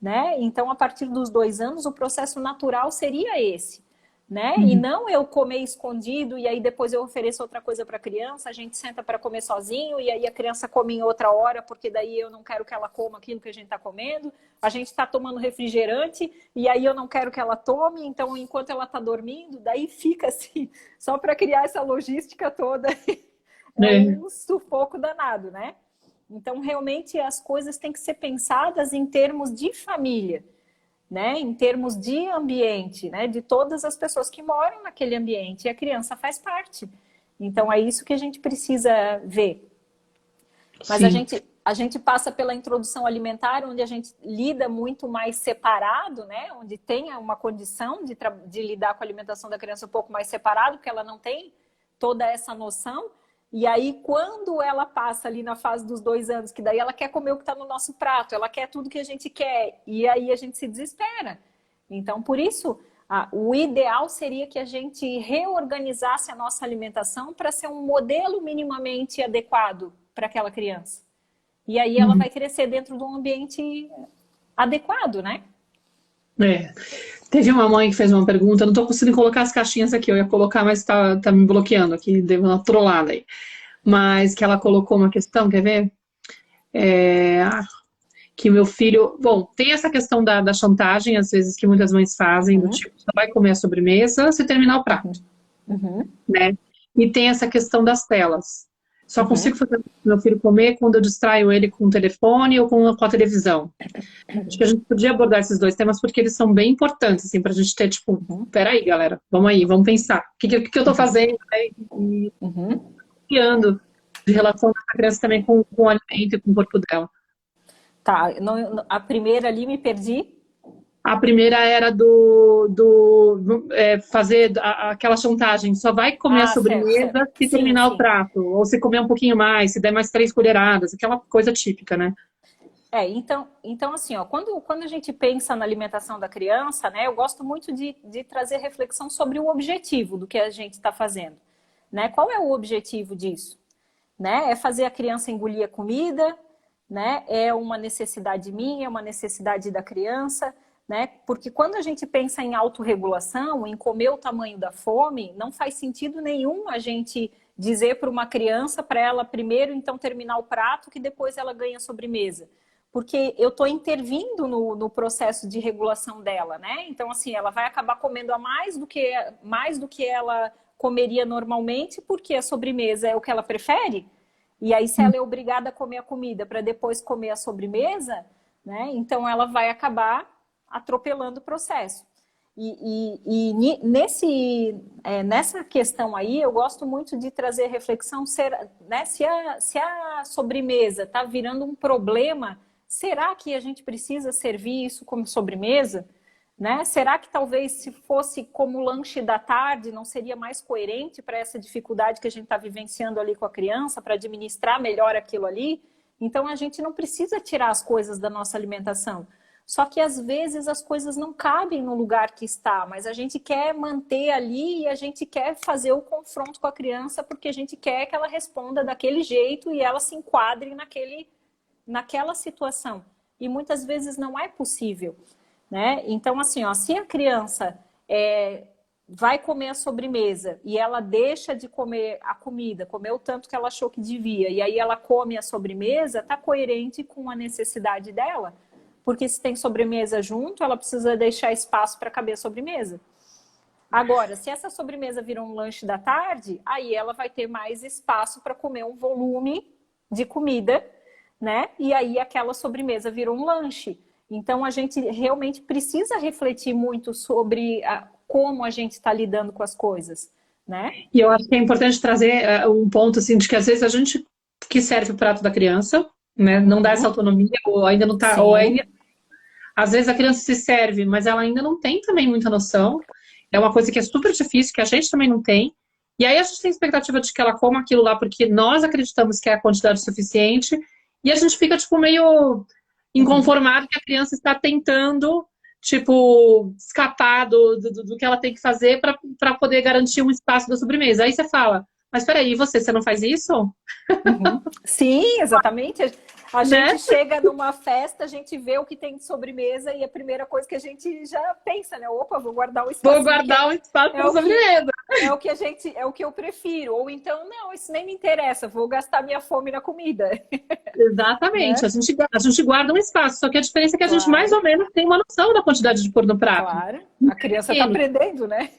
B: né? Então, a partir dos 2 anos, o processo natural seria esse, né? E não eu comer escondido e aí depois eu ofereço outra coisa para a criança, a gente senta para comer sozinho e aí a criança come em outra hora porque daí eu não quero que ela coma aquilo que a gente está comendo. A gente está tomando refrigerante e aí eu não quero que ela tome, então enquanto ela está dormindo, daí fica assim, só para criar essa logística toda. É
A: É.
B: um sufoco danado, né? Então, realmente, as coisas têm que ser pensadas em termos de família, né? Em termos de ambiente, né? De todas as pessoas que moram naquele ambiente. E a criança faz parte. Então, é isso que a gente precisa ver. Mas
A: Sim.
B: a gente passa pela introdução alimentar, onde a gente lida muito mais separado, né? Onde tem uma condição de lidar com a alimentação da criança um pouco mais separado, porque ela não tem toda essa noção. E aí, quando ela passa ali na fase dos 2 anos, que daí ela quer comer o que está no nosso prato, ela quer tudo que a gente quer, e aí a gente se desespera. Então, por isso, o ideal seria que a gente reorganizasse a nossa alimentação para ser um modelo minimamente adequado para aquela criança. E aí ela vai crescer dentro de um ambiente adequado, né?
A: É. Teve uma mãe que fez uma pergunta, não tô conseguindo colocar as caixinhas aqui, eu ia colocar, mas tá me bloqueando aqui, deu uma trollada aí. Mas que ela colocou uma questão, quer ver? É, que o meu filho... Bom, tem essa questão da chantagem, às vezes, que muitas mães fazem, do tipo, só vai comer a sobremesa se terminar o prato, né? E tem essa questão das telas. Só consigo fazer meu filho comer quando eu distraio ele com o telefone ou com a televisão. Acho que a gente podia abordar esses dois temas porque eles são bem importantes, assim, pra gente ter, tipo, peraí, galera, vamos aí, vamos pensar. O que eu tô fazendo, né? E criando de relação da criança também com o alimento e com o corpo dela.
B: Tá, a primeira ali me perdi.
A: A primeira era fazer aquela chantagem, só vai comer a
B: Ah, certo, certo.
A: sobremesa se
B: Sim,
A: terminar o
B: sim.
A: prato, ou se comer um pouquinho mais, se der mais 3 colheradas, aquela coisa típica, né?
B: Então assim, ó, quando a gente pensa na alimentação da criança, né, eu gosto muito de trazer reflexão sobre o objetivo do que a gente está fazendo, né? Qual é o objetivo disso? Né? É fazer a criança engolir a comida, né? É uma necessidade minha, é uma necessidade da criança, né? Porque quando a gente pensa em autorregulação, em comer o tamanho da fome, não faz sentido nenhum a gente dizer para uma criança para ela primeiro então terminar o prato que depois ela ganha a sobremesa. Porque eu estou intervindo no processo de regulação dela, né? Então, assim, ela vai acabar comendo a mais do que ela comeria normalmente, porque a sobremesa é o que ela prefere. E aí, se ela é obrigada a comer a comida para depois comer a sobremesa, né? Então ela vai acabar atropelando o processo. Nessa questão aí, eu gosto muito de trazer reflexão, né? Se a sobremesa está virando um problema, será que a gente precisa servir isso como sobremesa? Né? Será que talvez se fosse como lanche da tarde não seria mais coerente para essa dificuldade que a gente está vivenciando ali com a criança, para administrar melhor aquilo ali? Então a gente não precisa tirar as coisas da nossa alimentação. Só que às vezes as coisas não cabem no lugar que está, mas a gente quer manter ali e a gente quer fazer o confronto com a criança porque a gente quer que ela responda daquele jeito e ela se enquadre naquela situação. E muitas vezes não é possível. Né? Então, assim, ó, se a criança vai comer a sobremesa e ela deixa de comer a comida, comer o tanto que ela achou que devia, e aí ela come a sobremesa, tá coerente com a necessidade dela, porque se tem sobremesa junto, ela precisa deixar espaço para caber a sobremesa. Agora, se essa sobremesa vira um lanche da tarde, aí ela vai ter mais espaço para comer um volume de comida, né? E aí aquela sobremesa virou um lanche. Então, a gente realmente precisa refletir muito sobre como a gente está lidando com as coisas, né?
A: E eu acho que é importante trazer um ponto, assim, de que às vezes a gente que serve o prato da criança, né, não dá essa autonomia, ou ainda não tá, ou ainda, às vezes a criança se serve, mas ela ainda não tem também muita noção, é uma coisa que é super difícil, que a gente também não tem, e aí a gente tem expectativa de que ela coma aquilo lá, porque nós acreditamos que é a quantidade suficiente, e a gente fica, tipo, meio inconformado que a criança está tentando, tipo, escapar do que ela tem que fazer para poder garantir um espaço da sobremesa. Aí você fala, Mas peraí, você não faz isso?
B: Uhum. Sim, exatamente. A
A: Né?
B: gente chega numa festa, a gente vê o que tem de sobremesa e a primeira coisa que a gente já pensa, né? Opa, vou guardar um
A: Vou
B: espacinho que
A: guardar um espaço
B: é
A: para
B: o que
A: sobremesa.
B: é o que a gente é o que eu prefiro. Ou então, não, isso nem me interessa, vou gastar minha fome na comida,
A: Exatamente,
B: né?
A: a gente guarda um espaço, só que a diferença é que a gente mais
B: Claro,
A: ou menos tem uma noção da quantidade de pôr no prato.
B: claro.
A: Muito
B: A criança está
A: pequeno.
B: aprendendo, né?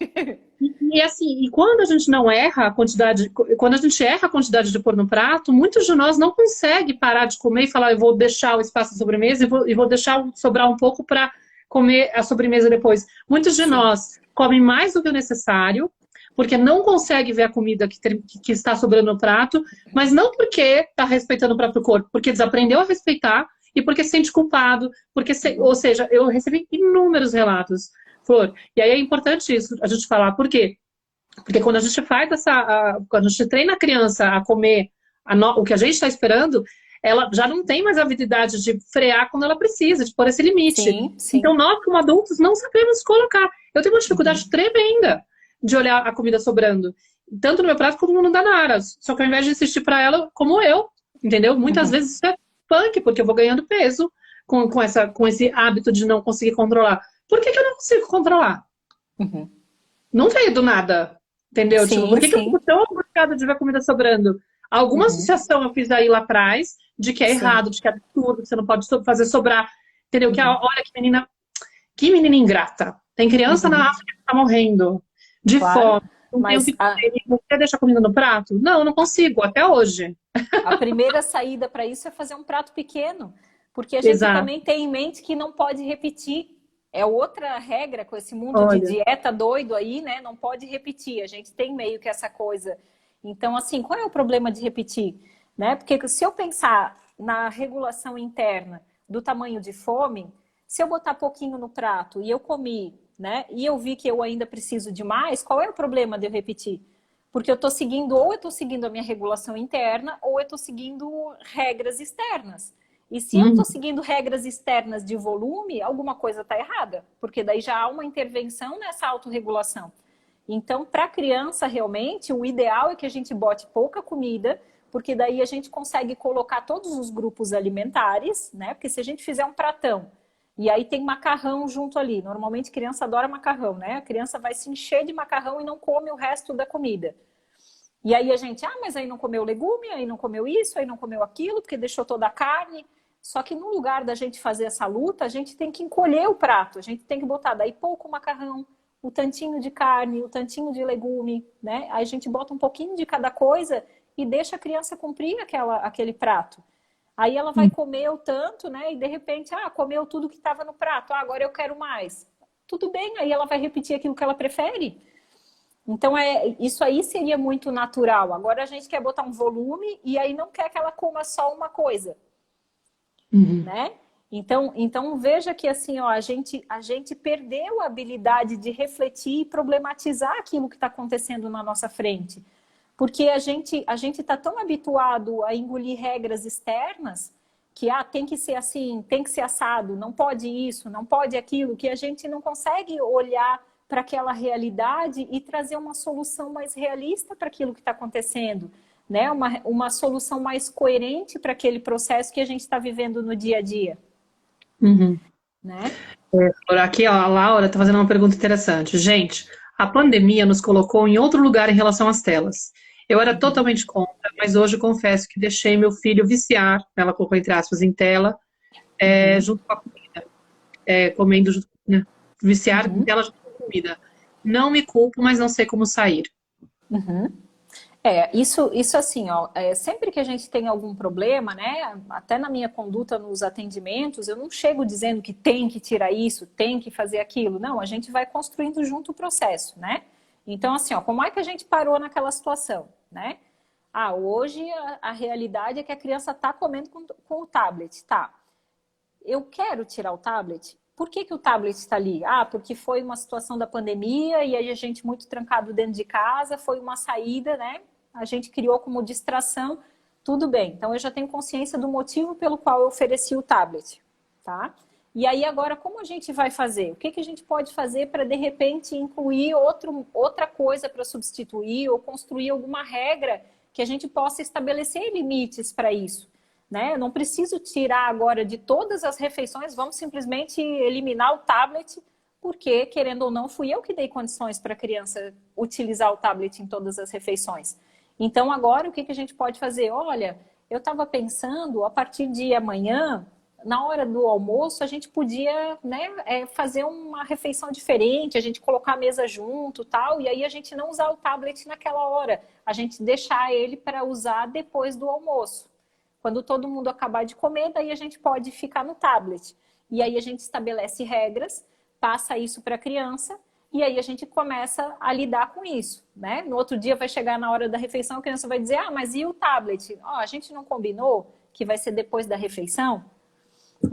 A: E assim, e quando a gente não erra a quantidade, quando a gente erra a quantidade de pôr no prato, muitos de nós não conseguem parar de comer e falar, eu vou deixar o espaço da sobremesa e vou deixar sobrar um pouco para comer a sobremesa depois. Muitos de
B: Sim.
A: nós comem mais do que o necessário, porque não consegue ver a comida que está sobrando no prato, mas não porque está respeitando o próprio corpo, porque desaprendeu a respeitar e porque se sente culpado, porque, ou seja, eu recebi inúmeros relatos, Flor, e aí é importante isso, a gente falar, por quê? Porque quando a gente faz quando a gente treina a criança a comer o que a gente está esperando, ela já não tem mais a habilidade de frear quando ela precisa, de pôr esse limite.
B: Sim, sim.
A: Então, nós, como adultos, não sabemos colocar. Eu tenho uma dificuldade tremenda de olhar a comida sobrando, tanto no meu prato como no da Nara. Só que ao invés de insistir para ela, como eu, entendeu? Muitas vezes isso é punk, porque eu vou ganhando peso com esse hábito de não conseguir controlar. Por que eu não consigo controlar?
B: Uhum.
A: Não veio do nada, entendeu? Tipo, por
B: Sim,
A: que eu fico
B: sim.
A: tão angustiada de ver a comida sobrando? Alguma
B: Uhum.
A: associação eu fiz aí lá atrás de que é
B: Sim.
A: errado, de que é absurdo, que você não pode fazer sobrar, entendeu?
B: Uhum.
A: Olha que menina ingrata. Tem criança na
B: Uhum.
A: África que tá morrendo de
B: Claro.
A: fome, não tem o
B: Mas
A: que comer, você deixa a comida no prato? Não, não consigo, até hoje.
B: a primeira saída para isso é fazer um prato pequeno, porque a gente
A: Exato.
B: também tem em mente que não pode repetir. É outra regra com esse mundo de
A: Olha.
B: dieta doido aí, né? Não pode repetir. A gente tem meio que essa coisa. Então, assim, qual é o problema de repetir? Né? Porque se eu pensar na regulação interna do tamanho de fome, se eu botar pouquinho no prato e eu comi, né? E eu vi que eu ainda preciso de mais, qual é o problema de eu repetir? Porque eu estou seguindo, ou eu estou seguindo a minha regulação interna, ou eu estou seguindo regras externas. E se eu
A: Uhum.
B: estou seguindo regras externas de volume, alguma coisa está errada, porque daí já há uma intervenção nessa autorregulação. Então, para a criança, realmente, o ideal é que a gente bote pouca comida, porque daí a gente consegue colocar todos os grupos alimentares, né? Porque se a gente fizer um pratão e aí tem macarrão junto ali. Normalmente criança adora macarrão, né? A criança vai se encher de macarrão e não come o resto da comida. E aí a gente, mas aí não comeu legume, aí não comeu isso, aí não comeu aquilo, porque deixou toda a carne. Só que no lugar da gente fazer essa luta, a gente tem que encolher o prato, a gente tem que botar daí pouco macarrão, o tantinho de carne, o tantinho de legume, né? Aí a gente bota um pouquinho de cada coisa e deixa a criança cumprir aquele prato. Aí ela vai comer o tanto, né? E de repente, comeu tudo que estava no prato. Agora eu quero mais. Tudo bem, aí ela vai repetir aquilo que ela prefere. Então, isso aí seria muito natural. Agora a gente quer botar um volume e aí não quer que ela coma só uma coisa,
A: Uhum.
B: né? Então veja que assim, ó, a gente perdeu a habilidade de refletir e problematizar aquilo que está acontecendo na nossa frente. Porque a gente está tão habituado a engolir regras externas que tem que ser assim, tem que ser assado, não pode isso, não pode aquilo, que a gente não consegue olhar para aquela realidade e trazer uma solução mais realista para aquilo que está acontecendo, né? Uma solução mais coerente para aquele processo que a gente está vivendo no dia a dia,
A: Uhum.
B: né?
A: Aqui, ó, a Laura está fazendo uma pergunta interessante. Gente, a pandemia nos colocou em outro lugar em relação às telas. Eu era totalmente contra, mas hoje confesso que deixei meu filho viciar, ela colocou entre aspas, em tela, junto com a comida, comendo junto, né? Viciar em tela junto com a comida. Não me culpo, mas não sei como sair.
B: Isso assim, ó, sempre que a gente tem algum problema, né, até na minha conduta nos atendimentos, eu não chego dizendo que tem que tirar isso, tem que fazer aquilo. Não, a gente vai construindo junto o processo, né? Então, assim, ó, como é que a gente parou naquela situação, né? Hoje a realidade é que a criança está comendo com o tablet, tá? Eu quero tirar o tablet. Por que o tablet está ali? Porque foi uma situação da pandemia e aí a gente muito trancado dentro de casa, foi uma saída, né? A gente criou como distração, tudo bem. Então eu já tenho consciência do motivo pelo qual eu ofereci o tablet, tá? E aí agora, como a gente vai fazer? O que que a gente pode fazer para, de repente, incluir outra coisa para substituir ou construir alguma regra que a gente possa estabelecer limites para isso, né? Eu não preciso tirar agora de todas as refeições, vamos simplesmente eliminar o tablet, porque, querendo ou não, fui eu que dei condições para a criança utilizar o tablet em todas as refeições. Então, agora, o que que a gente pode fazer? Olha, eu estava pensando, a partir de amanhã, na hora do almoço, a gente podia, né, fazer uma refeição diferente, a gente colocar a mesa junto, tal, e aí a gente não usar o tablet naquela hora, a gente deixar ele para usar depois do almoço. Quando todo mundo acabar de comer, daí a gente pode ficar no tablet. E aí a gente estabelece regras, passa isso para a criança, e aí a gente começa a lidar com isso, né? No outro dia vai chegar na hora da refeição, a criança vai dizer, ah, mas e o tablet? Ó, a gente não combinou que vai ser depois da refeição?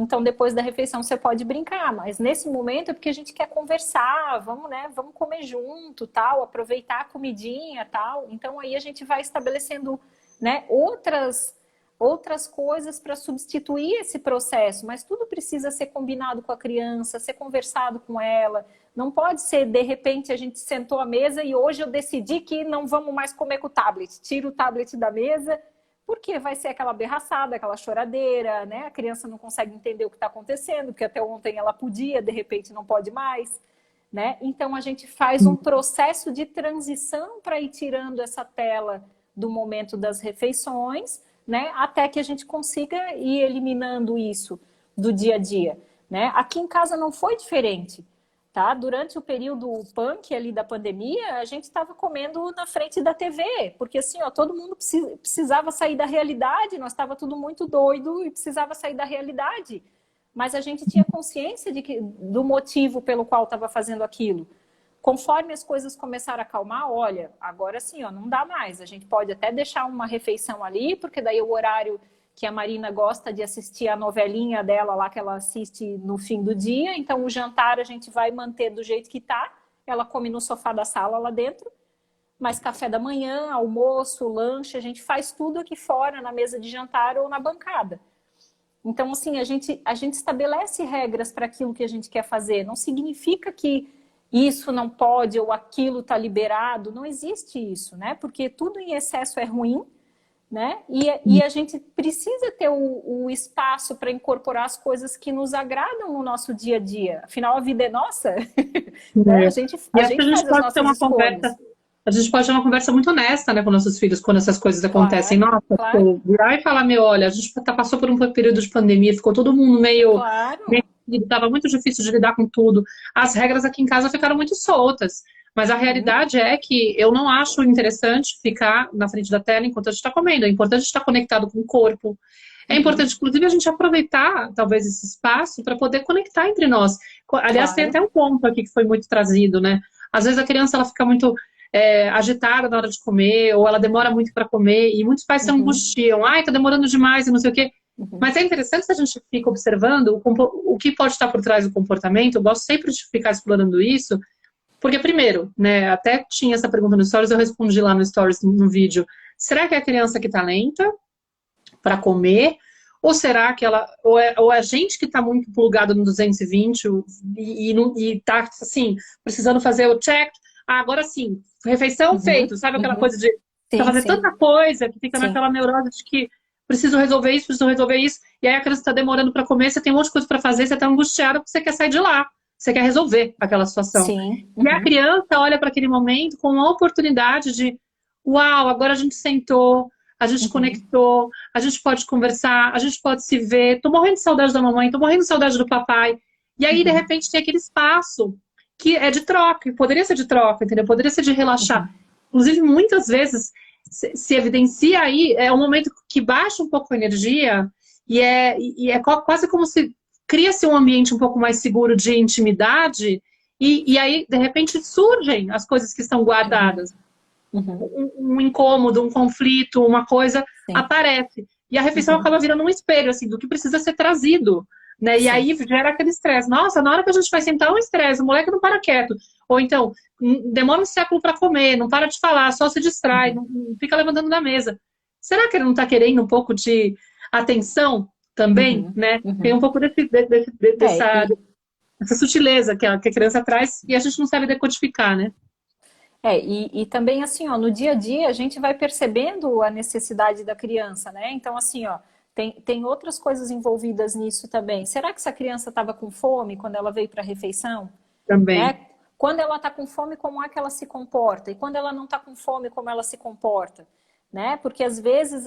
B: Então, depois da refeição você pode brincar, mas nesse momento é porque a gente quer conversar, vamos, né, vamos comer junto, tal, aproveitar a comidinha, tal. Então, aí a gente vai estabelecendo, né, outras coisas para substituir esse processo, mas tudo precisa ser combinado com a criança, ser conversado com ela. Não pode ser, de repente, a gente sentou à mesa e hoje eu decidi que não vamos mais comer com o tablet. Tira o tablet da mesa, porque vai ser aquela berraçada, aquela choradeira, né? A criança não consegue entender o que está acontecendo, porque até ontem ela podia, de repente não pode mais, né? Então a gente faz um processo de transição para ir tirando essa tela do momento das refeições, né? Até que a gente consiga ir eliminando isso do dia a dia, né? Aqui em casa não foi diferente. Tá? Durante o período punk ali da pandemia, a gente estava comendo na frente da TV, porque assim, ó, todo mundo precisava sair da realidade, nós estava tudo muito doido e precisava sair da realidade. Mas a gente tinha consciência do motivo pelo qual estava fazendo aquilo. Conforme as coisas começaram a acalmar, olha, agora sim, ó, não dá mais. A gente pode até deixar uma refeição ali, porque daí o horário que a Marina gosta de assistir a novelinha dela lá, que ela assiste no fim do dia. Então, o jantar a gente vai manter do jeito que tá. Ela come no sofá da sala lá dentro. Mas café da manhã, almoço, lanche, a gente faz tudo aqui fora, na mesa de jantar ou na bancada. Então, assim, a gente estabelece regras para aquilo que a gente quer fazer. Não significa que isso não pode ou aquilo está liberado. Não existe isso, né? Porque tudo em excesso é ruim, né? E a gente precisa ter o espaço para incorporar as coisas que nos agradam no nosso dia a dia. Afinal, a vida é nossa. Né? A gente faz
A: pode ter uma conversa. A gente pode ter uma conversa muito honesta, né, com nossos filhos quando essas coisas acontecem.
B: Claro,
A: Nossa,
B: claro.
A: virar e falar, meu, olha, a gente passou por um período de pandemia, ficou todo mundo meio...
B: Claro.
A: Estava muito difícil de lidar com tudo. As regras aqui em casa ficaram muito soltas. Mas a realidade é que eu não acho interessante ficar na frente da tela enquanto a gente está comendo. É importante estar conectado com o corpo. É importante, inclusive, a gente aproveitar, talvez, esse espaço para poder conectar entre nós. Aliás, tem até um ponto aqui que foi muito trazido, né? Às vezes a criança ela fica muito agitada na hora de comer, ou ela demora muito para comer, e muitos pais se angustiam. Ai, tá demorando demais e não sei o quê. Mas é interessante se a gente fica observando o que pode estar por trás do comportamento. Eu gosto sempre de ficar explorando isso, porque primeiro, né, até tinha essa pergunta no Stories, eu respondi lá no Stories, no vídeo. Será que é a criança que está lenta para comer? Ou será que ela, ou é a gente que está muito plugado no 220 e está, assim, precisando fazer o check? Ah, agora sim, refeição feito, sabe aquela coisa de fazer tanta coisa, que fica naquela neurose de que preciso resolver isso, e aí a criança está demorando para comer, você tem um monte de coisa para fazer, você está angustiada porque você quer sair de lá, você quer resolver aquela situação. E a criança olha para aquele momento com uma oportunidade de, uau, agora a gente sentou, a gente conectou, a gente pode conversar, a gente pode se ver, tô morrendo de saudade da mamãe, tô morrendo de saudade do papai. E aí, de repente, tem aquele espaço que é de troca, poderia ser de troca, entendeu? Poderia ser de relaxar. Inclusive, muitas vezes se evidencia aí, é um momento que baixa um pouco a energia e é quase como se cria-se um ambiente um pouco mais seguro de intimidade e aí, de repente, surgem as coisas que estão guardadas. Um incômodo, um conflito, uma coisa aparece. E a refeição acaba virando um espelho, assim, do que precisa ser trazido. Né? E aí gera aquele estresse. Nossa, na hora que a gente vai sentar, é um estresse, o moleque não para quieto. Ou então, demora um século para comer, não para de falar, só se distrai, não fica levantando da mesa. Será que ele não está querendo um pouco de atenção? também, né? Tem um pouco
B: É,
A: dessa sutileza que a criança traz e a gente não sabe decodificar, né?
B: e também assim, ó, no dia a dia a gente vai percebendo a necessidade da criança, né? Então, assim, ó, tem outras coisas envolvidas nisso também. Será que essa criança estava com fome quando ela veio para a refeição?
A: Também.
B: Né? Quando ela está com fome, como é que ela se comporta? E quando ela não está com fome, como ela se comporta? Né? Porque às vezes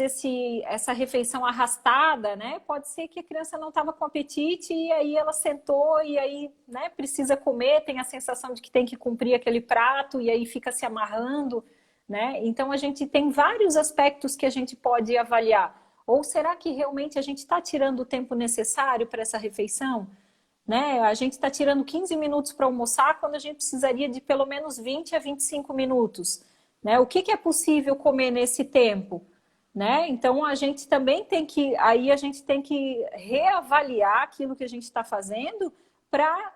B: essa refeição arrastada, né? Pode ser que a criança não estava com apetite e aí ela sentou e aí, né, precisa comer, tem a sensação de que tem que cumprir aquele prato e aí fica se amarrando, né? Então a gente tem vários aspectos que a gente pode avaliar. Ou será que realmente a gente está tirando o tempo necessário para essa refeição? Né? A gente está tirando 15 minutos para almoçar quando a gente precisaria de pelo menos 20 a 25 minutos. Né? O que é possível comer nesse tempo? Né? Então a gente também aí a gente tem que reavaliar aquilo que a gente está fazendo para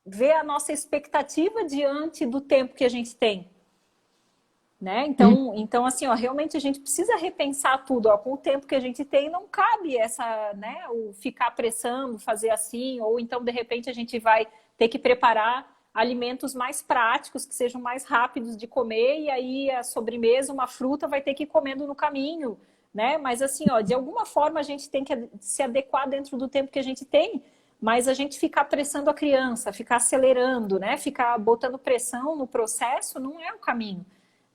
B: ver a nossa expectativa diante do tempo que a gente tem. Né? Então, assim, ó, realmente a gente precisa repensar tudo. Ó, com o tempo que a gente tem, não cabe né, o ficar pressando, fazer assim, ou então, de repente, a gente vai ter que preparar alimentos mais práticos, que sejam mais rápidos de comer, e aí a sobremesa, uma fruta, vai ter que ir comendo no caminho. Né? Mas, assim, ó, de alguma forma a gente tem que se adequar dentro do tempo que a gente tem, mas a gente ficar pressando a criança, ficar acelerando, né? Ficar botando pressão no processo não é o caminho.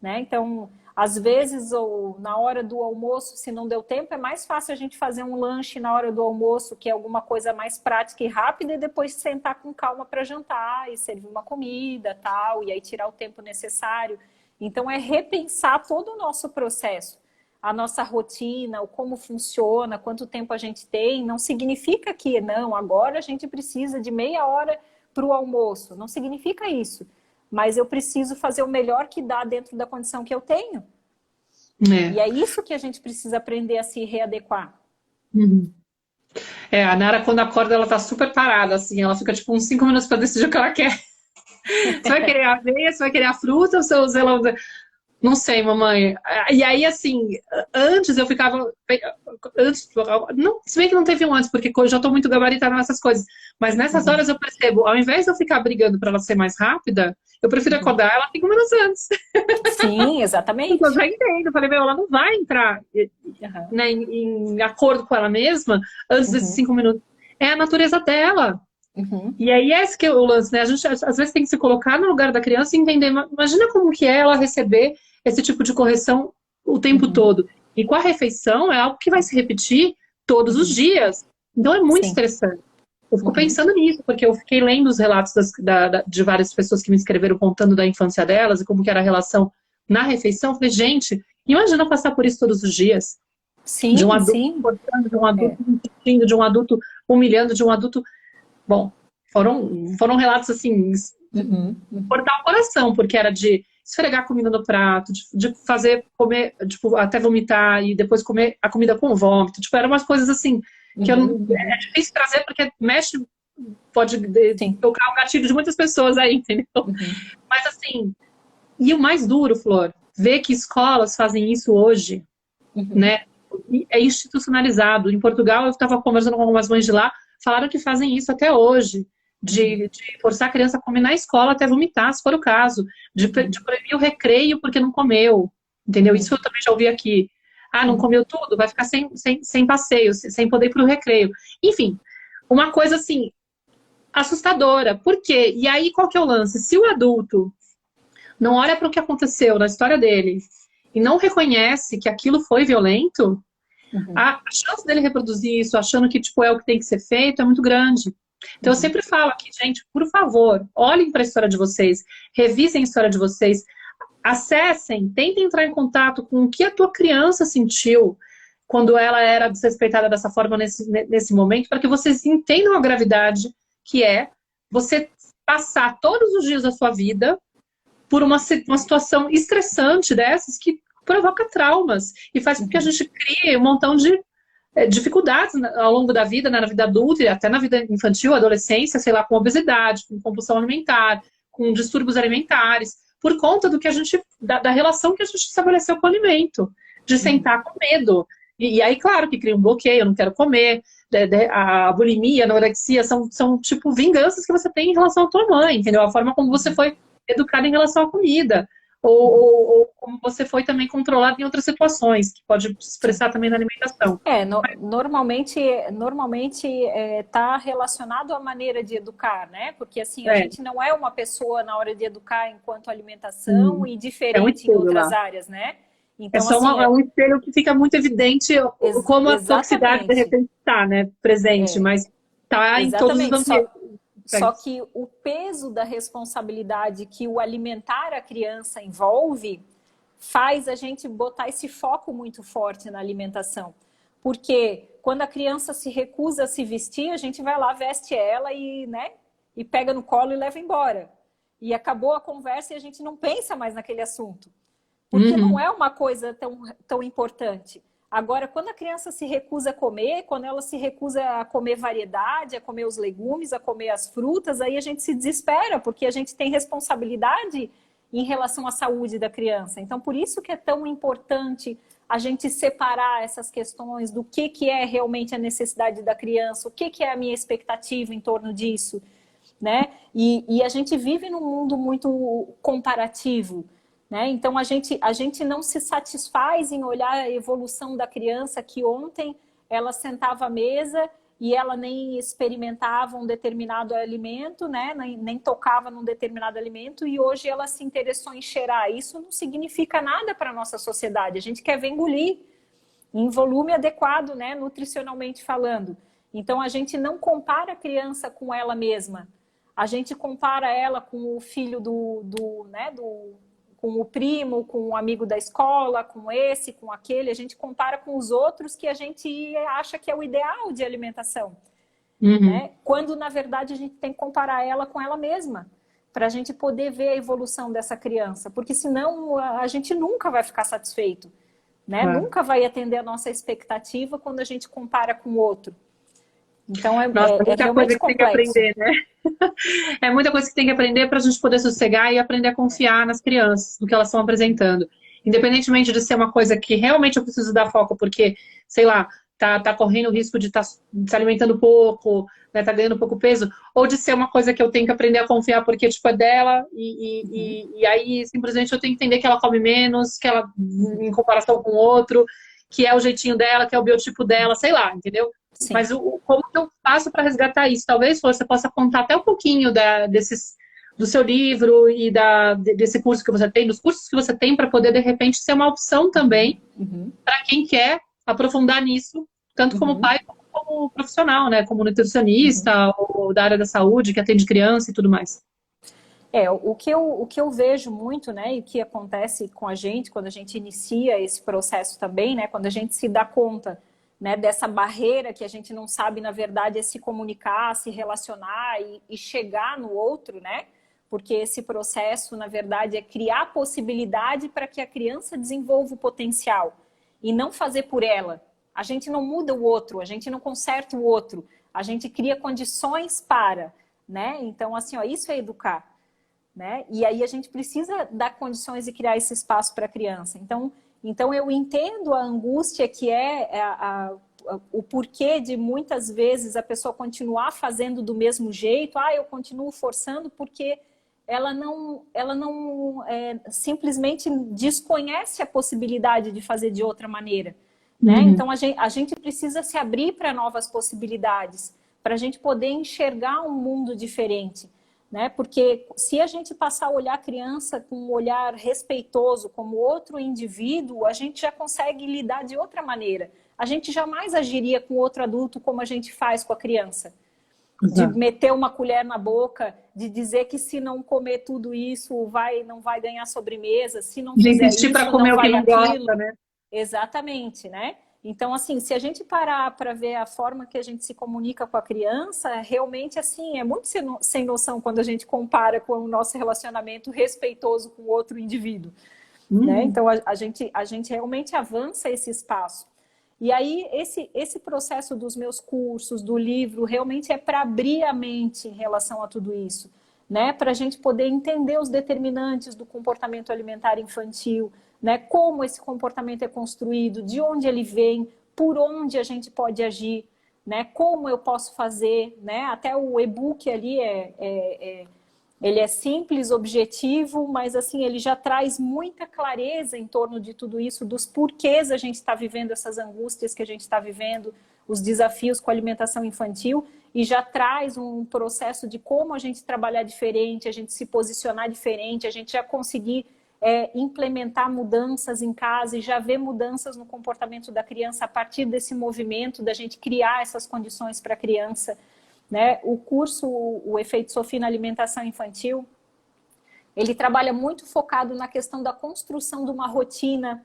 B: Né? Então, às vezes, ou na hora do almoço, se não deu tempo, é mais fácil a gente fazer um lanche na hora do almoço, que é alguma coisa mais prática e rápida, e depois sentar com calma para jantar e servir uma comida, tal, e aí tirar o tempo necessário. Então, é repensar todo o nosso processo, a nossa rotina, o como funciona, quanto tempo a gente tem. Não significa que, não, agora a gente precisa de meia hora para o almoço. Não significa isso. Mas eu preciso fazer o melhor que dá dentro da condição que eu tenho. E é isso que a gente precisa aprender a se readequar.
A: Uhum. A Nara, quando acorda, ela tá super parada, assim, ela fica tipo uns 5 minutos para decidir o que ela quer. Você vai querer a aveia, você vai querer a fruta, ou você... Não sei, mamãe. E aí, assim, antes eu ficava. Antes, não, se bem que não teve um antes, porque eu já tô muito gabaritada nessas coisas. Mas nessas horas eu percebo, ao invés de eu ficar brigando para ela ser mais rápida, eu prefiro acordar ela 5 minutos antes.
B: Sim, exatamente.
A: Eu já entendo. Eu falei, meu, ela não vai entrar né, em acordo com ela mesma antes desses 5 minutos. É a natureza dela. E aí esse que é o lance, né? A gente às vezes tem que se colocar no lugar da criança e entender, imagina como que é ela receber esse tipo de correção o tempo todo. E com a refeição é algo que vai se repetir todos os dias. Então é muito estressante. Eu fico pensando nisso, porque eu fiquei lendo os relatos de várias pessoas que me escreveram contando da infância delas e como que era a relação na refeição. Eu falei, gente, imagina passar por isso todos os dias.
B: Sim,
A: de um adulto cortando, de um adulto insistindo, de um adulto humilhando, de um adulto... Bom, foram relatos assim, cortar o coração, porque era de esfregar comida no prato, de fazer comer, tipo, até vomitar e depois comer a comida com vômito. Tipo, eram umas coisas assim que é difícil trazer porque mexe, pode tocar o gatilho de muitas pessoas aí, entendeu? Mas assim, e o mais duro, Flor, ver que escolas fazem isso hoje, né? É institucionalizado. Em Portugal, eu estava conversando com algumas mães de lá, falaram que fazem isso até hoje. De forçar a criança a comer na escola até vomitar, se for o caso. De proibir o recreio porque não comeu. Entendeu? Isso eu também já ouvi aqui. Ah, não comeu tudo? Vai ficar sem passeio, sem poder ir para o recreio. Enfim, uma coisa assim, assustadora. Por quê? E aí, qual que é o lance? Se o adulto não olha para o que aconteceu na história dele e não reconhece que aquilo foi violento, a chance dele reproduzir isso, achando que tipo, é o que tem que ser feito, é muito grande. Então eu sempre falo aqui, gente, por favor, olhem para a história de vocês, revisem a história de vocês, acessem, tentem entrar em contato com o que a tua criança sentiu quando ela era desrespeitada dessa forma nesse momento, para que vocês entendam a gravidade que é você passar todos os dias da sua vida por uma situação estressante dessas que provoca traumas e faz com que a gente crie um montão de dificuldades ao longo da vida, né, na vida adulta e até na vida infantil, adolescência, sei lá, com obesidade, com compulsão alimentar, com distúrbios alimentares, por conta do que a gente, da relação que a gente estabeleceu com o alimento, de sentar com medo. E aí, claro, que cria um bloqueio, eu não quero comer. A bulimia, a anorexia são tipo vinganças que você tem em relação à tua mãe, entendeu? A forma como você foi educada em relação à comida. Ou como você foi também controlado em outras situações, que pode se
B: Sim.
A: expressar também na alimentação.
B: Normalmente está relacionado à maneira de educar, né? Porque assim, a
A: É,
B: gente não é uma pessoa na hora de educar enquanto alimentação
A: hum,
B: e
A: é um
B: diferente em
A: espelho
B: outras
A: lá.
B: áreas, né?
A: É
B: Então,
A: só
B: assim,
A: é um espelho que fica muito evidente como a toxicidade de
B: exatamente,
A: repente está, né, presente, mas está em todos os
B: exatamente.
A: ambientes.
B: Só que o peso da responsabilidade que o alimentar a criança envolve faz a gente botar esse foco muito forte na alimentação. Porque quando a criança se recusa a se vestir, a gente vai lá, veste ela e, né, e pega no colo e leva embora. E acabou a conversa e a gente não pensa mais naquele assunto. Porque não
A: Uhum.
B: é uma coisa tão importante. Agora, quando a criança se recusa a comer, quando ela se recusa a comer variedade, a comer os legumes, a comer as frutas, aí a gente se desespera, porque a gente tem responsabilidade em relação à saúde da criança. Então, por isso que é tão importante a gente separar essas questões do que é realmente a necessidade da criança, o que é a minha expectativa em torno disso, né? E a gente vive num mundo muito comparativo, né? Então a gente não se satisfaz em olhar a evolução da criança que ontem ela sentava à mesa e ela nem experimentava um determinado alimento, né? Nem tocava num determinado alimento e hoje ela se interessou em cheirar. Isso não significa nada para a nossa sociedade. A gente quer ver engolir em volume adequado, né? Nutricionalmente falando. Então a gente não compara a criança com ela mesma. A gente compara ela com o filho com o primo, com o amigo da escola, com esse, com aquele. A gente compara com os outros que a gente acha que é o ideal de alimentação,
A: Uhum.
B: né? Quando na verdade a gente tem que comparar ela com ela mesma, para a gente poder ver a evolução dessa criança, porque senão a gente nunca vai ficar satisfeito, né?
A: É.
B: Nunca vai atender a nossa expectativa quando a gente compara com o outro. Então
A: Nossa, é
B: é
A: muita coisa
B: realmente
A: que tem que
B: complexo.
A: aprender, né? É muita coisa que tem que aprender para a gente poder sossegar e aprender a confiar nas crianças, no que elas estão apresentando. Independentemente de ser uma coisa que realmente eu preciso dar foco, porque, sei lá, tá correndo o risco de estar se alimentando pouco, né, tá ganhando pouco peso, ou de ser uma coisa que eu tenho que aprender a confiar porque, tipo, é dela, e aí simplesmente eu tenho que entender que ela come menos, que ela, em comparação com o outro, que é o jeitinho dela, que é o biotipo dela, sei lá, entendeu?
B: Sim.
A: Mas como que eu faço para resgatar isso? Talvez você possa contar até um pouquinho do seu livro e desse curso que você tem, dos cursos que você tem, para poder, de repente, ser uma opção também
B: Uhum.
A: para quem quer aprofundar nisso, tanto como
B: Uhum.
A: pai como profissional, né? Como
B: Uhum.
A: nutricionista ou da área da saúde, que atende criança e tudo mais.
B: O que eu vejo muito, né, e o que acontece com a gente quando a gente inicia esse processo também, né, quando a gente se dá conta, né, dessa barreira que a gente não sabe, na verdade, é se comunicar, se relacionar e chegar no outro, né, porque esse processo, na verdade, é criar possibilidade para que a criança desenvolva o potencial e não fazer por ela. A gente não muda o outro, a gente não conserta o outro, a gente cria condições para, né, então, assim, ó, isso é educar. Né? E aí a gente precisa dar condições e criar esse espaço para a criança. Então eu entendo a angústia que é o porquê de muitas vezes a pessoa continuar fazendo do mesmo jeito. Ah, eu continuo forçando porque ela não simplesmente desconhece a possibilidade de fazer de outra maneira. Né?
A: Uhum.
B: Então a gente precisa se abrir para novas possibilidades, para a gente poder enxergar um mundo diferente. Né? Porque se a gente passar a olhar a criança com um olhar respeitoso como outro indivíduo, a gente já consegue lidar de outra maneira. A gente jamais agiria com outro adulto como a gente faz com a criança. De
A: Exato.
B: meter uma colher na boca, de dizer que se não comer tudo isso não vai ganhar sobremesa, se não
A: De
B: fizer
A: insistir para
B: isso
A: comer
B: não
A: o que
B: vai
A: não
B: aquilo.
A: gosta, né?
B: Exatamente, né? Então, assim, se a gente parar para ver a forma que a gente se comunica com a criança, realmente, assim, é muito sem noção quando a gente compara com o nosso relacionamento respeitoso com outro indivíduo, né?
A: Uhum.
B: Então, a gente realmente avança esse espaço. E aí, esse processo dos meus cursos, do livro, realmente é para abrir a mente em relação a tudo isso, né? Para a gente poder entender os determinantes do comportamento alimentar infantil, né? Como esse comportamento é construído, de onde ele vem, por onde a gente pode agir, né? Como eu posso fazer, né? Até o e-book ali ele é simples, objetivo, mas assim, ele já traz muita clareza em torno de tudo isso, dos porquês a gente está vivendo essas angústias que a gente está vivendo, os desafios com a alimentação infantil, e já traz um processo de como a gente trabalhar diferente, a gente se posicionar diferente, a gente já conseguir implementar mudanças em casa e já ver mudanças no comportamento da criança a partir desse movimento, da gente criar essas condições para a criança. Né? O curso, o Efeito Sophie na alimentação infantil, ele trabalha muito focado na questão da construção de uma rotina,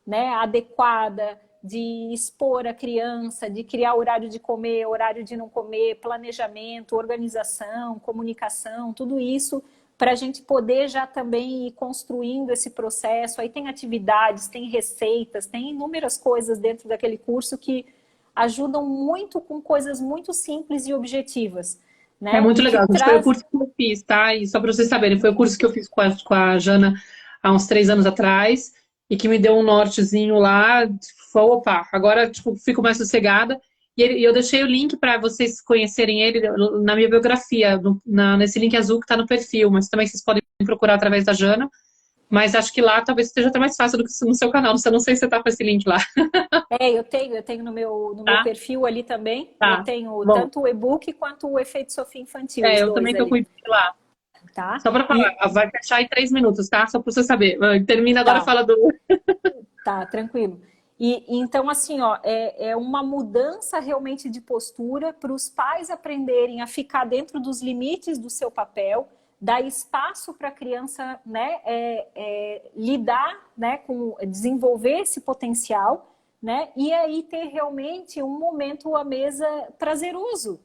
B: né, adequada, de expor a criança, de criar horário de comer, horário de não comer, planejamento, organização, comunicação, tudo isso para a gente poder já também ir construindo esse processo. Aí tem atividades, tem receitas, tem inúmeras coisas dentro daquele curso que ajudam muito com coisas muito simples e objetivas. Né?
A: É muito legal, gente. Foi o curso que eu fiz, tá? E só para vocês saberem, foi o curso que eu fiz com a Jana há uns 3 anos atrás e que me deu um nortezinho lá. Foi, opa, agora tipo, fico mais sossegada. E eu deixei o link para vocês conhecerem ele na minha biografia, nesse link azul que está no perfil, mas também vocês podem procurar através da Jana. Mas acho que lá talvez esteja até mais fácil do que no seu canal. Não sei se você tá com esse link lá.
B: Eu tenho no meu perfil ali também.
A: Tá.
B: Eu tenho
A: Bom.
B: Tanto o e-book quanto o Efeito Sophie Infantil.
A: Eu também tô com o e-book lá.
B: Tá.
A: Só para falar, vai fechar em 3 minutos, tá? Só para você saber. Termina agora, fala do...
B: Tá, tranquilo. E então, assim, ó, é uma mudança realmente de postura para os pais aprenderem a ficar dentro dos limites do seu papel, dar espaço para a criança, né, lidar, né, desenvolver esse potencial, né, e aí ter realmente um momento à mesa prazeroso,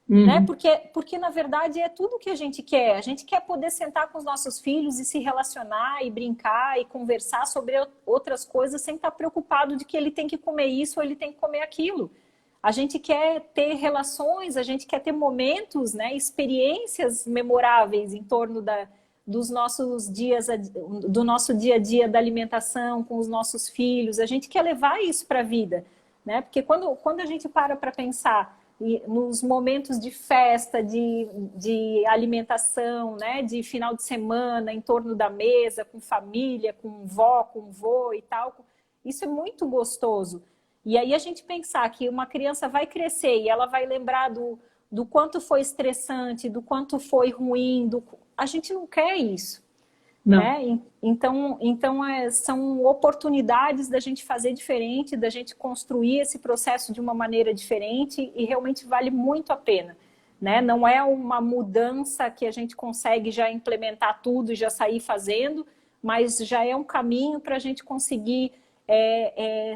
B: né, porque na verdade é tudo que a gente quer poder sentar com os nossos filhos e se relacionar e brincar e conversar sobre outras coisas sem estar preocupado de que ele tem que comer isso ou ele tem que comer aquilo. A gente quer ter relações, a gente quer ter momentos, né, experiências memoráveis em torno dos nossos dias, do nosso dia a dia da alimentação com os nossos filhos. A gente quer levar isso para a vida, né? Porque quando a gente para pensar nos momentos de festa, de alimentação, né, de final de semana, em torno da mesa, com família, com vó, com vô e tal, isso é muito gostoso. E aí a gente pensar que uma criança vai crescer e ela vai lembrar do quanto foi estressante, do quanto foi ruim, a gente não quer isso. Não. Né? Então são oportunidades da gente fazer diferente, da gente construir esse processo de uma maneira diferente e realmente vale muito a pena. Né? Não é uma mudança que a gente consegue já implementar tudo e já sair fazendo, mas já é um caminho para a gente conseguir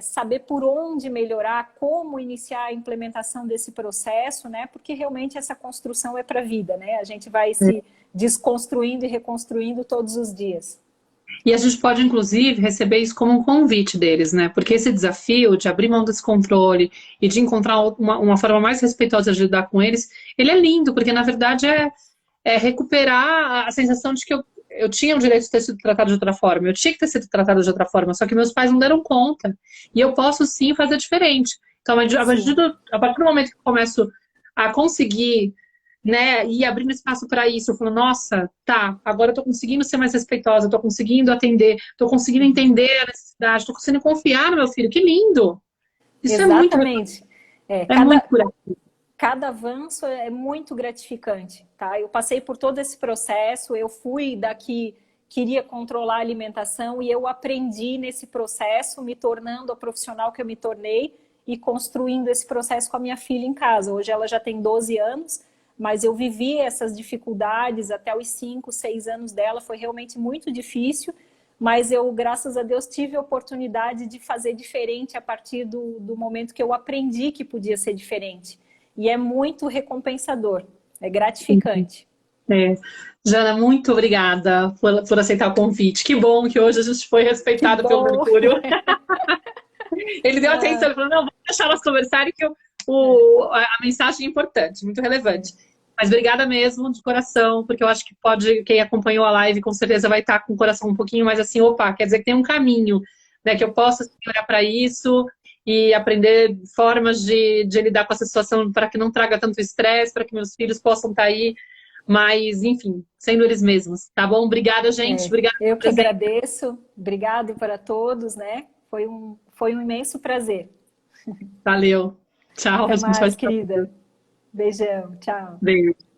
B: saber por onde melhorar, como iniciar a implementação desse processo, né? Porque realmente essa construção é para a vida, né? A gente vai se desconstruindo e reconstruindo todos os dias.
A: E a gente pode, inclusive, receber isso como um convite deles, né? Porque esse desafio de abrir mão desse controle e de encontrar uma forma mais respeitosa de lidar com eles, ele é lindo, porque na verdade é recuperar a sensação de que eu tinha o direito de ter sido tratado de outra forma, eu tinha que ter sido tratado de outra forma, só que meus pais não deram conta. E eu posso sim fazer diferente. Então, a partir do momento que eu começo a conseguir, né, ir abrindo espaço para isso, eu falo, nossa, tá, agora eu tô conseguindo ser mais respeitosa, tô conseguindo atender, tô conseguindo entender a necessidade, tô conseguindo confiar no meu filho, que lindo! Isso
B: exatamente.
A: É muito por aqui.
B: Cada avanço é muito gratificante, tá? Eu passei por todo esse processo, eu fui daqui, queria controlar a alimentação e eu aprendi nesse processo, me tornando a profissional que eu me tornei e construindo esse processo com a minha filha em casa. Hoje ela já tem 12 anos, mas eu vivi essas dificuldades até os 5, 6 anos dela, foi realmente muito difícil, mas eu, graças a Deus, tive a oportunidade de fazer diferente a partir do momento que eu aprendi que podia ser diferente. E é muito recompensador, é gratificante.
A: Jana, muito obrigada por aceitar o convite. Que bom que hoje a gente foi respeitado pelo Mercúrio. Ele deu atenção, ele falou, não, vamos deixar elas conversarem que a mensagem é importante, muito relevante. Mas obrigada mesmo, de coração, porque eu acho que quem acompanhou a live com certeza vai estar com o coração um pouquinho mais assim, opa, quer dizer que tem um caminho, né, que eu posso olhar para isso e aprender formas de lidar com essa situação para que não traga tanto estresse, para que meus filhos possam estar aí, mas, enfim, sendo eles mesmos, tá bom? Obrigada, gente. Obrigada
B: Eu
A: pela
B: que
A: presença.
B: agradeço. Obrigado para todos, né? Foi um imenso prazer.
A: Valeu. Tchau, a
B: Até
A: gente vai
B: mais,
A: se falando.
B: querida. Beijão, tchau.
A: Beijo.